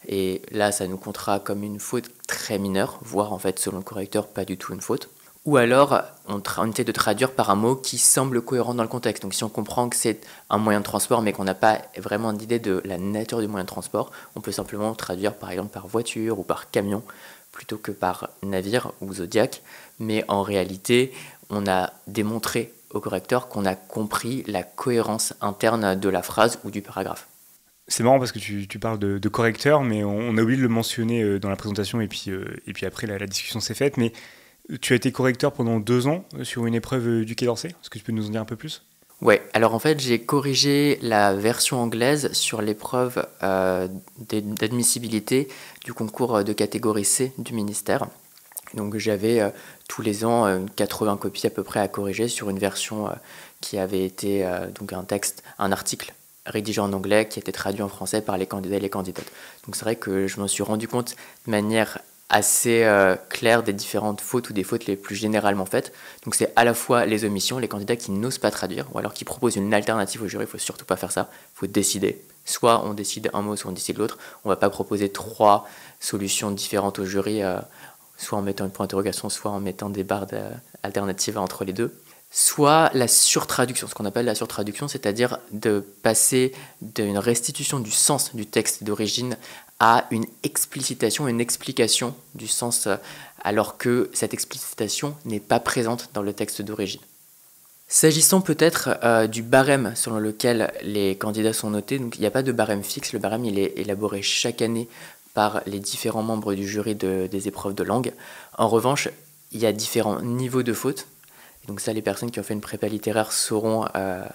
Et là, ça nous comptera comme une faute très mineure, voire en fait selon le correcteur, pas du tout une faute. Ou alors, on essaie de traduire par un mot qui semble cohérent dans le contexte. Donc si on comprend que c'est un moyen de transport, mais qu'on n'a pas vraiment d'idée de la nature du moyen de transport, on peut simplement traduire par exemple par voiture ou par camion, plutôt que par navire ou zodiaque. Mais en réalité, on a démontré au correcteur qu'on a compris la cohérence interne de la phrase ou du paragraphe. C'est marrant parce que tu parles de correcteur, mais on a oublié de le mentionner dans la présentation et puis après la discussion s'est faite. Mais tu as été correcteur pendant 2 ans sur une épreuve du Quai d'Orsay. Est-ce que tu peux nous en dire un peu plus ? Ouais, alors en fait j'ai corrigé la version anglaise sur l'épreuve d'admissibilité du concours de catégorie C du ministère. Donc j'avais tous les ans 80 copies à peu près à corriger sur une version qui avait été donc un article rédigé en anglais qui a été traduit en français par les candidats et les candidates. Donc c'est vrai que je m'en suis rendu compte de manière assez claire des différentes fautes ou des fautes les plus généralement faites. Donc c'est à la fois les omissions, les candidats qui n'osent pas traduire ou alors qui proposent une alternative au jury. Il ne faut surtout pas faire ça, il faut décider. Soit on décide un mot, soit on décide l'autre. On ne va pas proposer 3 solutions différentes au jury, soit en mettant une point d'interrogation, soit en mettant des barres alternatives entre les deux. Soit la surtraduction, ce qu'on appelle la surtraduction, c'est-à-dire de passer d'une restitution du sens du texte d'origine à une explicitation, une explication du sens, alors que cette explicitation n'est pas présente dans le texte d'origine. S'agissant peut-être du barème selon lequel les candidats sont notés, donc il n'y a pas de barème fixe, le barème il est élaboré chaque année par les différents membres du jury des épreuves de langue. En revanche, il y a différents niveaux de fautes. Donc ça, les personnes qui ont fait une prépa littéraire sauront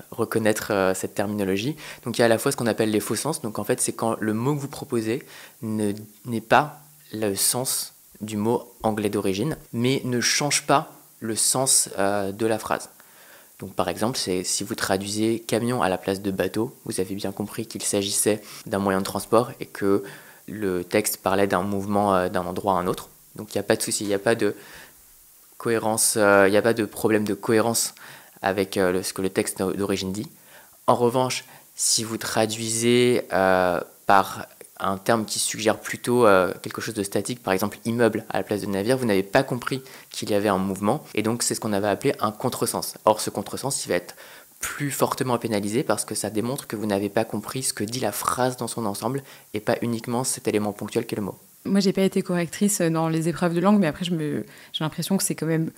reconnaître cette terminologie. Donc il y a à la fois ce qu'on appelle les faux sens. Donc en fait, c'est quand le mot que vous proposez n'est pas le sens du mot anglais d'origine, mais ne change pas le sens de la phrase. Donc par exemple, si vous traduisez camion à la place de bateau, vous avez bien compris qu'il s'agissait d'un moyen de transport et que le texte parlait d'un mouvement d'un endroit à un autre. Donc il n'y a pas de souci, il n'y a pas de cohérence, il n'y a pas de problème de cohérence avec ce que le texte d'origine dit. En revanche, si vous traduisez par un terme qui suggère plutôt quelque chose de statique, par exemple immeuble à la place de navire, vous n'avez pas compris qu'il y avait un mouvement, et donc c'est ce qu'on avait appelé un contresens. Or ce contresens, il va être plus fortement pénalisé parce que ça démontre que vous n'avez pas compris ce que dit la phrase dans son ensemble, et pas uniquement cet élément ponctuel qu'est le mot. Moi, j'ai pas été correctrice dans les épreuves de langue, mais après, j'ai l'impression que c'est quand même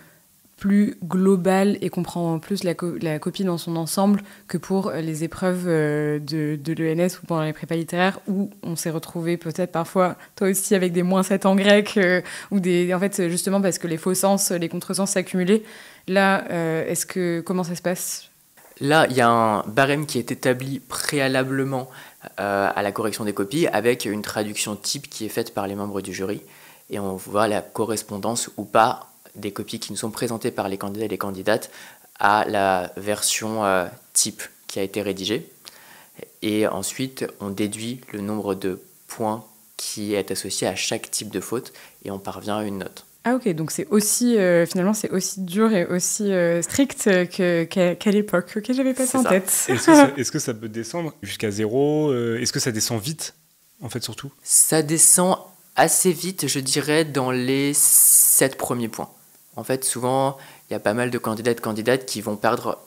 plus global et qu'on prend plus la copie dans son ensemble que pour les épreuves de l'ENS ou pendant les prépas littéraires où on s'est retrouvé peut-être parfois, toi aussi, avec des -7 en grec ou en fait, justement parce que les faux sens, les contresens s'accumulaient. Là, comment ça se passe ? Là, il y a un barème qui est établi préalablement à la correction des copies avec une traduction type qui est faite par les membres du jury et on voit la correspondance ou pas des copies qui nous sont présentées par les candidats et les candidates à la version type qui a été rédigée. Et ensuite, on déduit le nombre de points qui est associé à chaque type de faute et on parvient à une note. Ah ok, donc c'est aussi, finalement, c'est aussi dur et aussi strict qu'à l'époque. Ok, j'avais pas ça en tête. Est-ce que ça peut descendre jusqu'à 0 ? Est-ce que ça descend vite, en fait, surtout ? Ça descend assez vite, je dirais, dans les 7 premiers points. En fait, souvent, il y a pas mal de candidats et de candidates qui vont perdre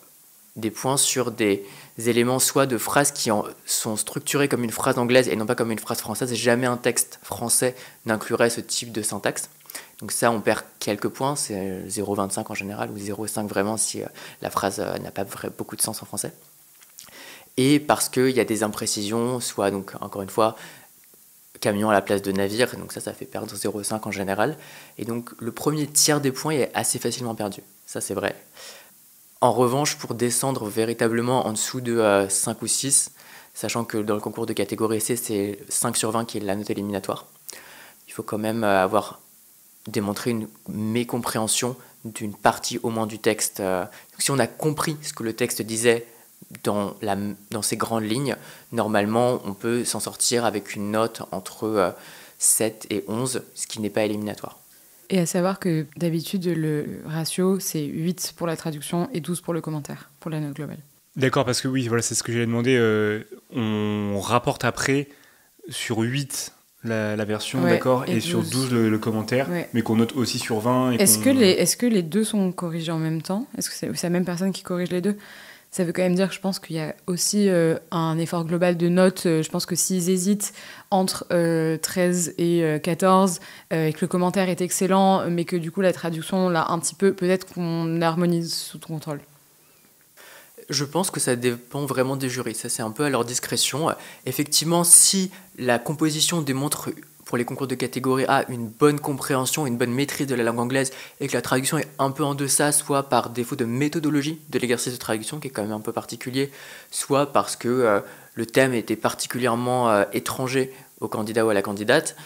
des points sur des éléments soit de phrases qui sont structurées comme une phrase anglaise et non pas comme une phrase française. Jamais un texte français n'inclurait ce type de syntaxe. Donc ça, on perd quelques points, c'est 0,25 en général, ou 0,5 vraiment si la phrase n'a pas beaucoup de sens en français. Et parce qu'il y a des imprécisions, soit, donc encore une fois, camion à la place de navire, donc ça fait perdre 0,5 en général. Et donc le premier tiers des points est assez facilement perdu, ça c'est vrai. En revanche, pour descendre véritablement en dessous de 5 ou 6, sachant que dans le concours de catégorie C, c'est 5 sur 20 qui est la note éliminatoire, il faut quand même avoir démontré une mécompréhension d'une partie au moins du texte. Donc, si on a compris ce que le texte disait dans ces grandes lignes, normalement, on peut s'en sortir avec une note entre 7 et 11, ce qui n'est pas éliminatoire. Et à savoir que d'habitude, le ratio, c'est 8 pour la traduction et 12 pour le commentaire, pour la note globale. D'accord, parce que oui, voilà, c'est ce que j'allais demander. On rapporte après sur 8 la version, ouais, d'accord, et sur 12 le commentaire, ouais. Mais qu'on note aussi sur 20. Est-ce que les deux sont corrigés en même temps ? Est-ce que c'est la même personne qui corrige les deux ? Ça veut quand même dire que je pense qu'il y a aussi un effort global de notes. Je pense que s'ils hésitent entre 13 et 14, et que le commentaire est excellent, mais que du coup la traduction, là, un petit peu, peut-être qu'on harmonise sous contrôle. Je pense que ça dépend vraiment des jurys. Ça, c'est un peu à leur discrétion. Effectivement, si la composition démontre pour les concours de catégorie A une bonne compréhension, une bonne maîtrise de la langue anglaise et que la traduction est un peu en deçà, soit par défaut de méthodologie de l'exercice de traduction qui est quand même un peu particulier, soit parce que le thème était particulièrement étranger au candidat ou à la candidate,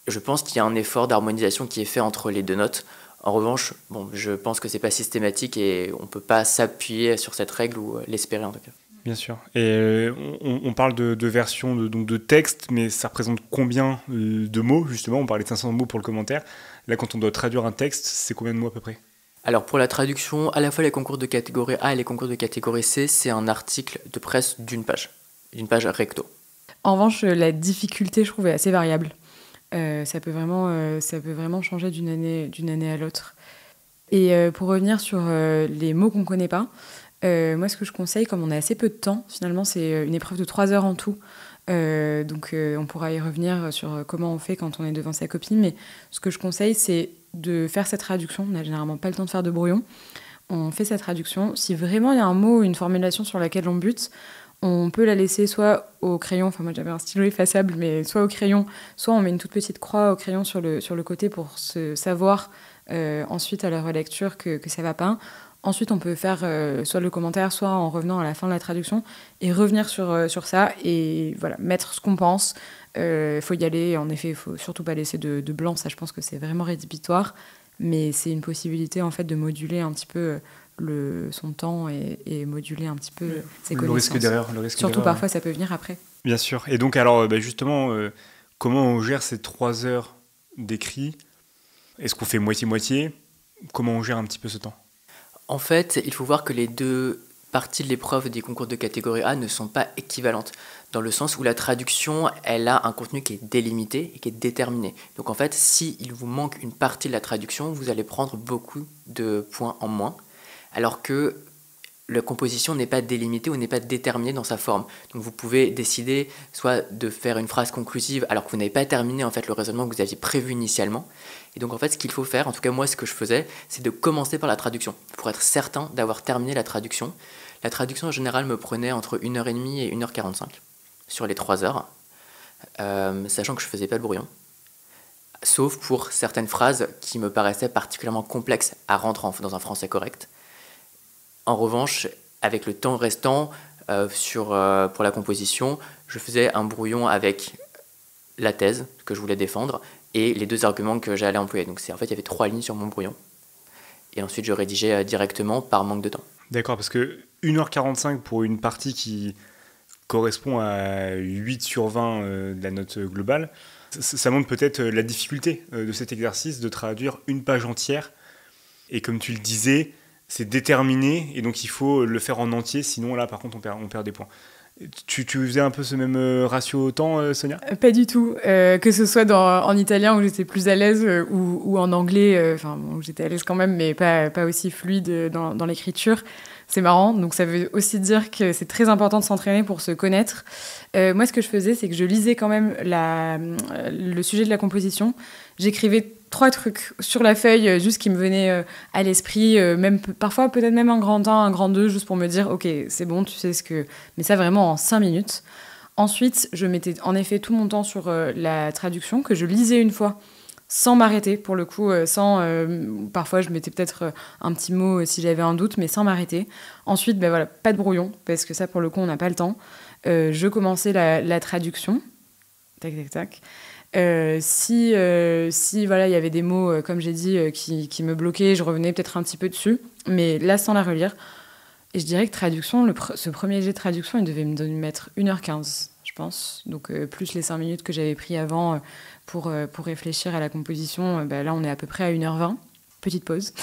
je pense qu'il y a un effort d'harmonisation qui est fait entre les deux notes. En revanche, je pense que c'est pas systématique et on peut pas s'appuyer sur cette règle ou l'espérer en tout cas. Bien sûr. Et on parle de version de texte, mais ça représente combien de mots, justement ? On parlait de 500 mots pour le commentaire. Là, quand on doit traduire un texte, c'est combien de mots à peu près ? Alors, pour la traduction, à la fois les concours de catégorie A et les concours de catégorie C, c'est un article de presse d'une page recto. En revanche, la difficulté, je trouve, est assez variable. Ça peut vraiment changer d'une année à l'autre. Et pour revenir sur les mots qu'on ne connaît pas, moi, ce que je conseille, comme on a assez peu de temps, finalement, c'est une épreuve de 3 heures en tout. Donc, on pourra y revenir sur comment on fait quand on est devant sa copie. Mais ce que je conseille, c'est de faire cette traduction. On n'a généralement pas le temps de faire de brouillon. On fait sa traduction. Si vraiment il y a un mot ou une formulation sur laquelle on bute, on peut la laisser soit au crayon, enfin moi j'avais un stylo effaçable, mais soit au crayon, soit on met une toute petite croix au crayon sur le côté pour se savoir ensuite à la relecture que ça va pas. Ensuite, on peut faire soit le commentaire, soit en revenant à la fin de la traduction et revenir sur ça et voilà, mettre ce qu'on pense. Faut y aller, en effet, il faut surtout pas laisser de blanc, ça je pense que c'est vraiment rédhibitoire, mais c'est une possibilité en fait de moduler un petit peu son temps et moduler un petit peu ses connaissances. Le risque surtout d'erreur, parfois, ça peut venir après. Bien sûr. Et donc, alors, justement, comment on gère ces 3 heures d'écrit ? Est-ce qu'on fait moitié-moitié ? Comment on gère un petit peu ce temps ? En fait, il faut voir que les deux parties de l'épreuve des concours de catégorie A ne sont pas équivalentes, dans le sens où la traduction, elle a un contenu qui est délimité et qui est déterminé. Donc en fait, s'il vous manque une partie de la traduction, vous allez prendre beaucoup de points en moins, alors que la composition n'est pas délimitée ou n'est pas déterminée dans sa forme. Donc vous pouvez décider soit de faire une phrase conclusive alors que vous n'avez pas terminé en fait le raisonnement que vous aviez prévu initialement. Et donc en fait ce qu'il faut faire, en tout cas moi ce que je faisais, c'est de commencer par la traduction pour être certain d'avoir terminé la traduction. La traduction en général me prenait entre 1h30 et 1h45 sur les 3 heures, sachant que je faisais pas le brouillon. Sauf pour certaines phrases qui me paraissaient particulièrement complexes à rendre dans un français correct. En revanche, avec le temps restant pour la composition, je faisais un brouillon avec la thèse que je voulais défendre et les 2 arguments que j'allais employer. Donc en fait, il y avait 3 lignes sur mon brouillon. Et ensuite, je rédigeais directement par manque de temps. D'accord, parce que 1h45 pour une partie qui correspond à 8 sur 20 de la note globale, ça montre peut-être la difficulté de cet exercice de traduire une page entière. Et comme tu le disais, c'est déterminé et donc il faut le faire en entier, sinon là par contre on perd des points. Tu faisais un peu ce même ratio au temps, Sonia ? Pas du tout. Que ce soit en italien où j'étais plus à l'aise ou en anglais, où j'étais à l'aise quand même, mais pas aussi fluide dans l'écriture. C'est marrant. Donc ça veut aussi dire que c'est très important de s'entraîner pour se connaître. Moi, ce que je faisais, c'est que je lisais quand même le sujet de la composition. J'écrivais 3 trucs sur la feuille, juste qui me venaient à l'esprit, même parfois peut-être même un grand 1, un grand 2, juste pour me dire, ok, c'est bon, tu sais ce que... Mais ça vraiment en 5 minutes. Ensuite, je mettais en effet tout mon temps sur la traduction, que je lisais une fois, sans m'arrêter, pour le coup, parfois je mettais peut-être un petit mot si j'avais un doute, mais sans m'arrêter. Ensuite, ben voilà, pas de brouillon, parce que ça, pour le coup, on n'a pas le temps. Je commençais la traduction. Tac, tac, tac. Si voilà, il y avait des mots, comme j'ai dit, qui me bloquaient, je revenais peut-être un petit peu dessus, mais là, sans la relire. Et je dirais que traduction, ce premier jet de traduction, il devait me mettre 1h15, je pense. Donc, plus les 5 minutes que j'avais pris avant pour réfléchir à la composition, là, on est à peu près à 1h20. Petite pause.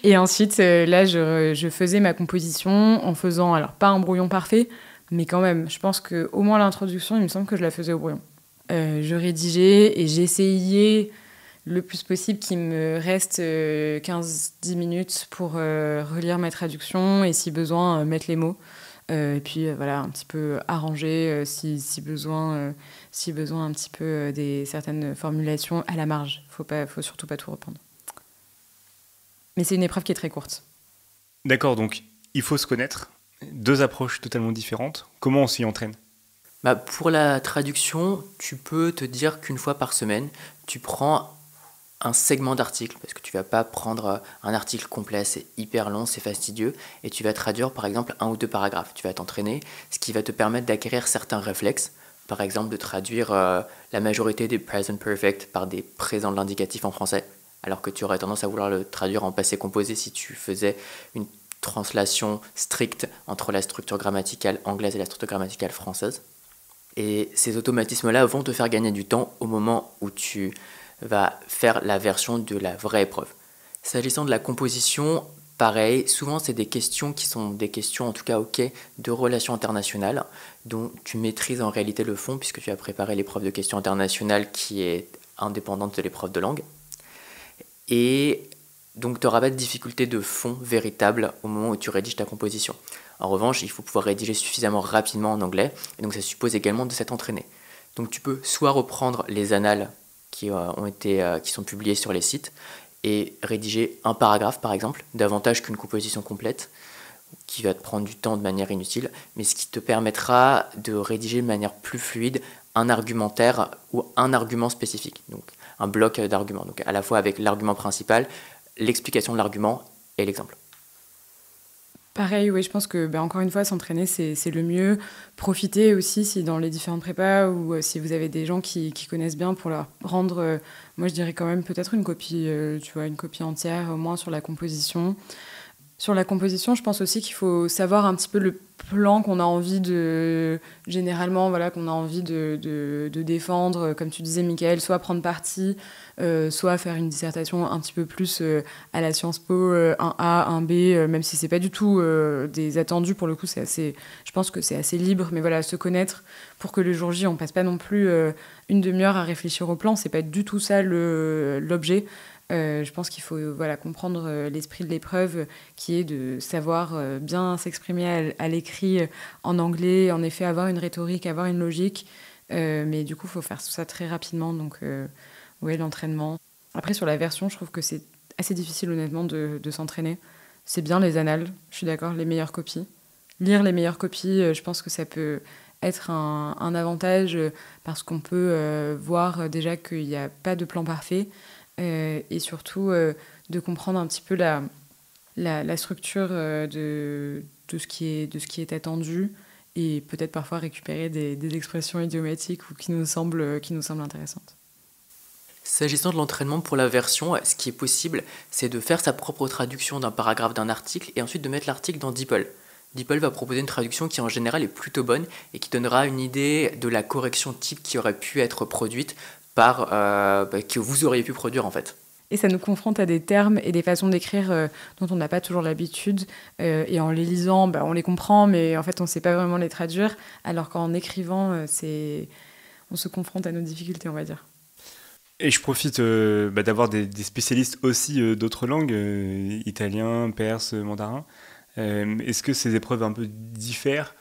Et ensuite, là, je faisais ma composition en faisant, alors pas un brouillon parfait, mais quand même, je pense qu'au moins l'introduction, il me semble que je la faisais au brouillon. Je rédigeais et j'essayais le plus possible qu'il me reste 15-10 minutes pour relire ma traduction et si besoin, mettre les mots. Et puis voilà, un petit peu arranger si besoin un petit peu certaines formulations à la marge. Faut surtout pas tout reprendre. Mais c'est une épreuve qui est très courte. D'accord, donc il faut se connaître. 2 approches totalement différentes. Comment on s'y entraîne ? Pour la traduction, tu peux te dire qu'une fois par semaine, tu prends un segment d'article, parce que tu vas pas prendre un article complet, c'est hyper long, c'est fastidieux, et tu vas traduire par exemple 1 ou 2 paragraphes. Tu vas t'entraîner, ce qui va te permettre d'acquérir certains réflexes, par exemple de traduire la majorité des present perfect par des présents de l'indicatif en français, alors que tu aurais tendance à vouloir le traduire en passé composé si tu faisais une translation stricte entre la structure grammaticale anglaise et la structure grammaticale française. Et ces automatismes-là vont te faire gagner du temps au moment où tu vas faire la version de la vraie épreuve. S'agissant de la composition, pareil, souvent c'est des questions qui sont des questions, en tout cas de relations internationales, dont tu maîtrises en réalité le fond, puisque tu as préparé l'épreuve de questions internationales qui est indépendante de l'épreuve de langue. Et donc tu n'auras pas de difficulté de fond véritable au moment où tu rédiges ta composition. En revanche, il faut pouvoir rédiger suffisamment rapidement en anglais, et donc ça suppose également de s'être entraîné. Donc tu peux soit reprendre les annales qui sont publiées sur les sites, et rédiger un paragraphe par exemple, davantage qu'une composition complète, qui va te prendre du temps de manière inutile, mais ce qui te permettra de rédiger de manière plus fluide un argumentaire ou un argument spécifique, donc un bloc d'arguments, donc à la fois avec l'argument principal, l'explication de l'argument et l'exemple. Pareil, oui, je pense que, encore une fois, s'entraîner, c'est le mieux. Profiter aussi, si dans les différentes prépas ou si vous avez des gens qui connaissent bien pour leur rendre, moi je dirais quand même peut-être une copie, une copie entière, au moins sur la composition. Sur la composition, je pense aussi qu'il faut savoir un petit peu le plan qu'on a envie généralement, voilà, qu'on a envie de défendre, comme tu disais, Michael, soit prendre parti, soit faire une dissertation un petit peu plus à la Sciences Po, 1A, 1B, même si c'est pas du tout des attendus, pour le coup, je pense que c'est assez libre, mais voilà, se connaître pour que le jour J, on passe pas non plus une demi-heure à réfléchir au plan, c'est pas du tout ça l'objet. Je pense qu'il faut comprendre l'esprit de l'épreuve qui est de savoir bien s'exprimer à l'écrit en anglais, en effet avoir une rhétorique, avoir une logique, mais du coup il faut faire tout ça très rapidement, donc l'entraînement. Après sur la version, je trouve que c'est assez difficile honnêtement de s'entraîner. C'est bien les annales, je suis d'accord, les meilleures copies. Lire les meilleures copies, je pense que ça peut être un avantage parce qu'on peut voir déjà qu'il n'y a pas de plan parfait. Et surtout de comprendre un petit peu la structure de ce qui est attendu et peut-être parfois récupérer des expressions idiomatiques ou qui nous semblent intéressantes. S'agissant de l'entraînement pour la version, ce qui est possible, c'est de faire sa propre traduction d'un paragraphe d'un article et ensuite de mettre l'article dans DeepL. DeepL va proposer une traduction qui en général est plutôt bonne et qui donnera une idée de la correction type qui aurait pu être produite que vous auriez pu produire en fait. Et ça nous confronte à des termes et des façons d'écrire dont on n'a pas toujours l'habitude. Et en les lisant, on les comprend, mais en fait, on ne sait pas vraiment les traduire. Alors qu'en écrivant, on se confronte à nos difficultés, on va dire. Et je profite d'avoir des spécialistes aussi d'autres langues, italien, perse, mandarin. Est-ce que ces épreuves un peu diffèrent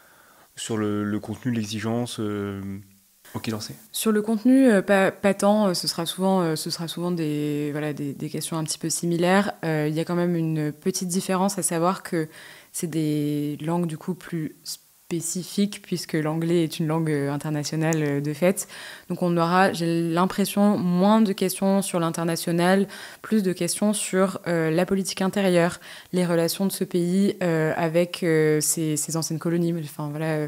sur le contenu, l'exigence Sur le contenu, pas tant. Ce sera souvent des questions un petit peu similaires. Il y a quand même une petite différence, à savoir que c'est des langues du coup plus spécifique puisque l'anglais est une langue internationale de fait. Donc on aura, j'ai l'impression, moins de questions sur l'international, plus de questions sur la politique intérieure, les relations de ce pays avec ses anciennes colonies, enfin voilà,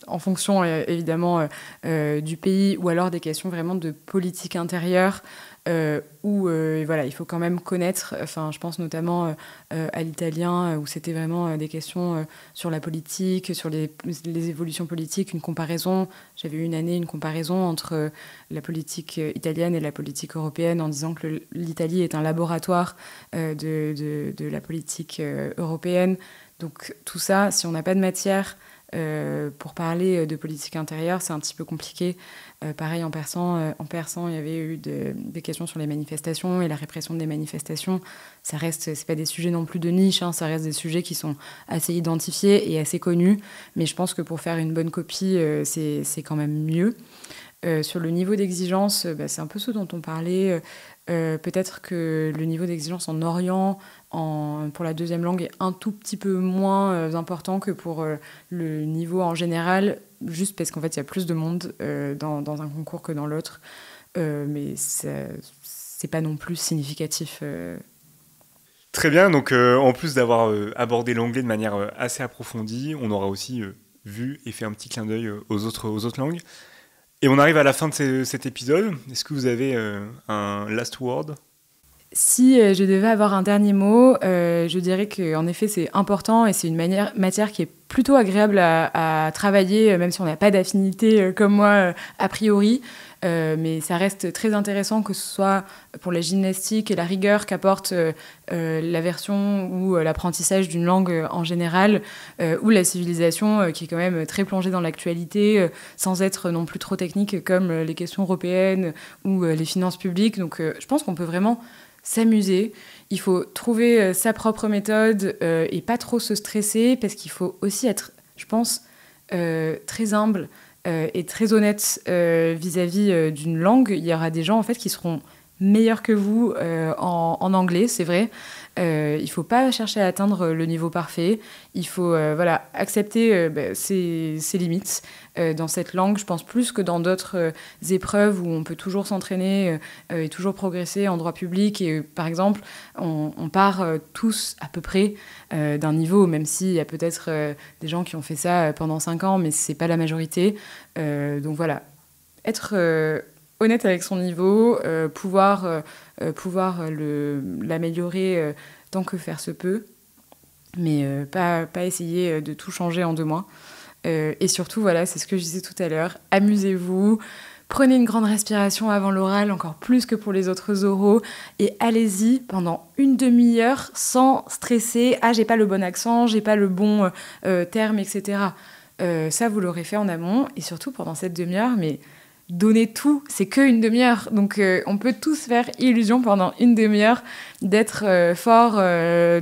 en fonction évidemment du pays, ou alors des questions vraiment de politique intérieure où voilà, il faut quand même connaître, enfin je pense notamment à l'italien où c'était vraiment des questions sur la politique, sur les évolutions politiques, une comparaison. J'avais eu une année une comparaison entre la politique italienne et la politique européenne en disant que l'Italie est un laboratoire de la politique européenne. Donc tout ça, si on n'a pas de matière pour parler de politique intérieure, c'est un petit peu compliqué. Pareil, en persan, il y avait eu des questions sur les manifestations et la répression des manifestations. Ça reste, c'est pas des sujets non plus de niche, hein, ça reste des sujets qui sont assez identifiés et assez connus. Mais je pense que pour faire une bonne copie, c'est quand même mieux. Sur le niveau d'exigence, c'est un peu ce dont on parlait. Peut-être que le niveau d'exigence en Orient, pour la deuxième langue, est un tout petit peu moins important que pour le niveau en général, juste parce qu'en fait, il y a plus de monde dans un concours que dans l'autre. Mais c'est pas non plus significatif. Très bien, donc en plus d'avoir abordé l'anglais de manière assez approfondie, on aura aussi vu et fait un petit clin d'œil aux autres langues. Et on arrive à la fin de cet épisode. Est-ce que vous avez un last word ? Si je devais avoir un dernier mot, je dirais qu'en effet, c'est important et c'est une matière qui est plutôt agréable à travailler, même si on n'a pas d'affinité comme moi, a priori. Mais ça reste très intéressant, que ce soit pour la gymnastique et la rigueur qu'apporte la version ou l'apprentissage d'une langue en général, ou la civilisation qui est quand même très plongée dans l'actualité, sans être non plus trop technique comme les questions européennes ou les finances publiques. Donc je pense qu'on peut vraiment s'amuser. Il faut trouver sa propre méthode et pas trop se stresser, parce qu'il faut aussi être, je pense, très humble et très honnête vis-à-vis d'une langue. Il y aura des gens en fait qui seront meilleurs que vous en anglais, c'est vrai. Il ne faut pas chercher à atteindre le niveau parfait. Il faut voilà, accepter ses limites dans cette langue. Je pense plus que dans d'autres épreuves où on peut toujours s'entraîner et toujours progresser en droit public. Et par exemple, on part tous à peu près d'un niveau, même s'il y a peut-être des gens qui ont fait ça pendant 5 ans, mais ce n'est pas la majorité. Donc voilà, être honnête avec son niveau, pouvoir l'améliorer tant que faire se peut, mais pas essayer de tout changer en 2 mois. Et surtout, voilà, c'est ce que je disais tout à l'heure, amusez-vous, prenez une grande respiration avant l'oral, encore plus que pour les autres oraux, et allez-y pendant une demi-heure sans stresser. Ah, j'ai pas le bon accent, j'ai pas le bon terme, etc. Ça, vous l'aurez fait en amont, et surtout pendant cette demi-heure, mais donner tout, c'est qu'une demi-heure. Donc on peut tous faire illusion pendant une demi-heure d'être fort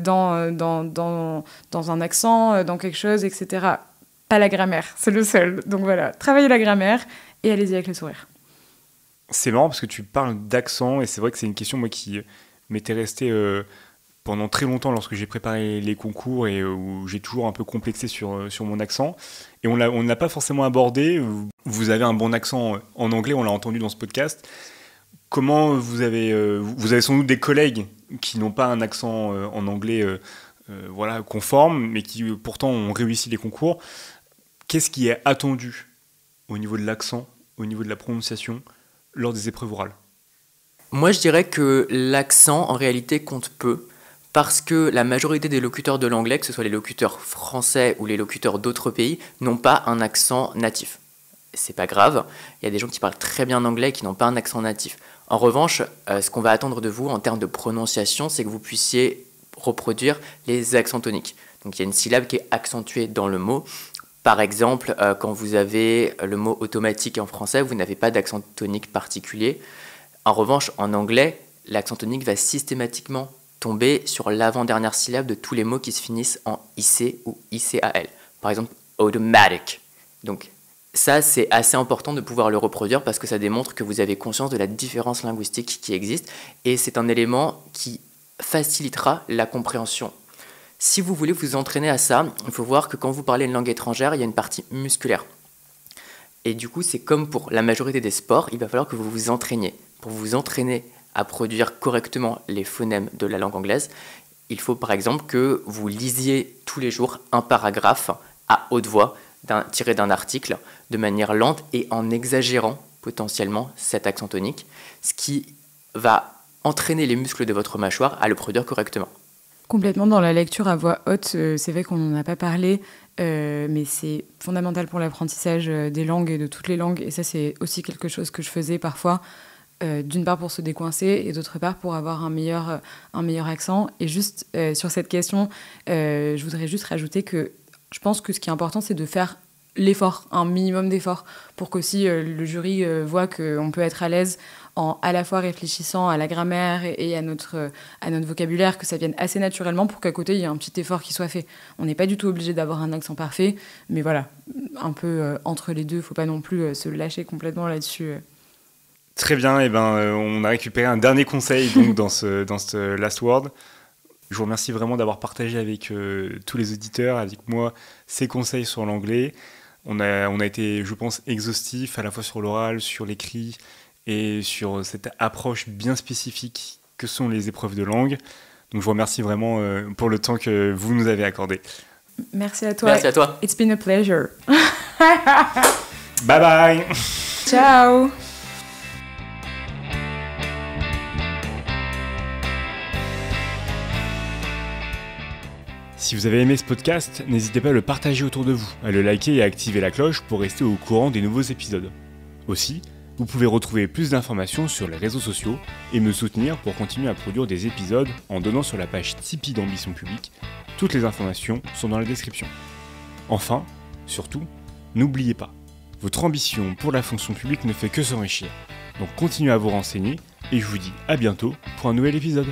dans un accent, dans quelque chose, etc. Pas la grammaire, c'est le seul. Donc voilà, travaillez la grammaire et allez-y avec le sourire. C'est marrant parce que tu parles d'accent, et c'est vrai que c'est une question moi qui m'était restée pendant très longtemps lorsque j'ai préparé les concours, et où j'ai toujours un peu complexé sur mon accent. Et on ne l'a pas forcément abordé. Vous avez un bon accent en anglais, on l'a entendu dans ce podcast. Comment vous avez sans doute des collègues qui n'ont pas un accent en anglais voilà, conforme, mais qui pourtant ont réussi les concours. Qu'est-ce qui est attendu au niveau de l'accent, au niveau de la prononciation, lors des épreuves orales ? Moi, je dirais que l'accent, en réalité, compte peu, parce que la majorité des locuteurs de l'anglais, que ce soit les locuteurs français ou les locuteurs d'autres pays, n'ont pas un accent natif. C'est pas grave, il y a des gens qui parlent très bien anglais et qui n'ont pas un accent natif. En revanche, ce qu'on va attendre de vous en termes de prononciation, c'est que vous puissiez reproduire les accents toniques. Donc il y a une syllabe qui est accentuée dans le mot. Par exemple, quand vous avez le mot automatique en français, vous n'avez pas d'accent tonique particulier. En revanche, en anglais, l'accent tonique va systématiquement tomber sur l'avant-dernière syllabe de tous les mots qui se finissent en IC ou ICAL. Par exemple, automatic. Donc ça, c'est assez important de pouvoir le reproduire parce que ça démontre que vous avez conscience de la différence linguistique qui existe, et c'est un élément qui facilitera la compréhension. Si vous voulez vous entraîner à ça, il faut voir que quand vous parlez une langue étrangère, il y a une partie musculaire. Et du coup, c'est comme pour la majorité des sports, il va falloir que vous vous entraîniez. Pour vous entraîner à produire correctement les phonèmes de la langue anglaise, il faut par exemple que vous lisiez tous les jours un paragraphe à haute voix, tiré d'un article, de manière lente et en exagérant potentiellement cet accent tonique, ce qui va entraîner les muscles de votre mâchoire à le produire correctement. Complètement, dans la lecture à voix haute, c'est vrai qu'on n'en a pas parlé, mais c'est fondamental pour l'apprentissage des langues et de toutes les langues. Et ça, c'est aussi quelque chose que je faisais parfois, d'une part pour se décoincer et d'autre part pour avoir un meilleur accent. Et juste sur cette question, je voudrais juste rajouter que je pense que ce qui est important, c'est de faire l'effort, un minimum d'effort, pour qu'aussi le jury voit qu'on peut être à l'aise en à la fois réfléchissant à la grammaire et à notre vocabulaire, que ça vienne assez naturellement pour qu'à côté, il y ait un petit effort qui soit fait. On n'est pas du tout obligé d'avoir un accent parfait, mais voilà, un peu entre les deux, il ne faut pas non plus se lâcher complètement là-dessus. Très bien, et on a récupéré un dernier conseil donc, dans ce Last Word. Je vous remercie vraiment d'avoir partagé avec tous les auditeurs, avec moi, ces conseils sur l'anglais. On a été, je pense, exhaustif à la fois sur l'oral, sur l'écrit et sur cette approche bien spécifique que sont les épreuves de langue. Donc je vous remercie vraiment pour le temps que vous nous avez accordé. Merci à toi. Merci à toi. It's been a pleasure. Bye bye. Ciao. Si vous avez aimé ce podcast, n'hésitez pas à le partager autour de vous, à le liker et à activer la cloche pour rester au courant des nouveaux épisodes. Aussi, vous pouvez retrouver plus d'informations sur les réseaux sociaux et me soutenir pour continuer à produire des épisodes en donnant sur la page Tipeee d'Ambition Publique. Toutes les informations sont dans la description. Enfin, surtout, n'oubliez pas, votre ambition pour la fonction publique ne fait que s'enrichir. Donc continuez à vous renseigner et je vous dis à bientôt pour un nouvel épisode.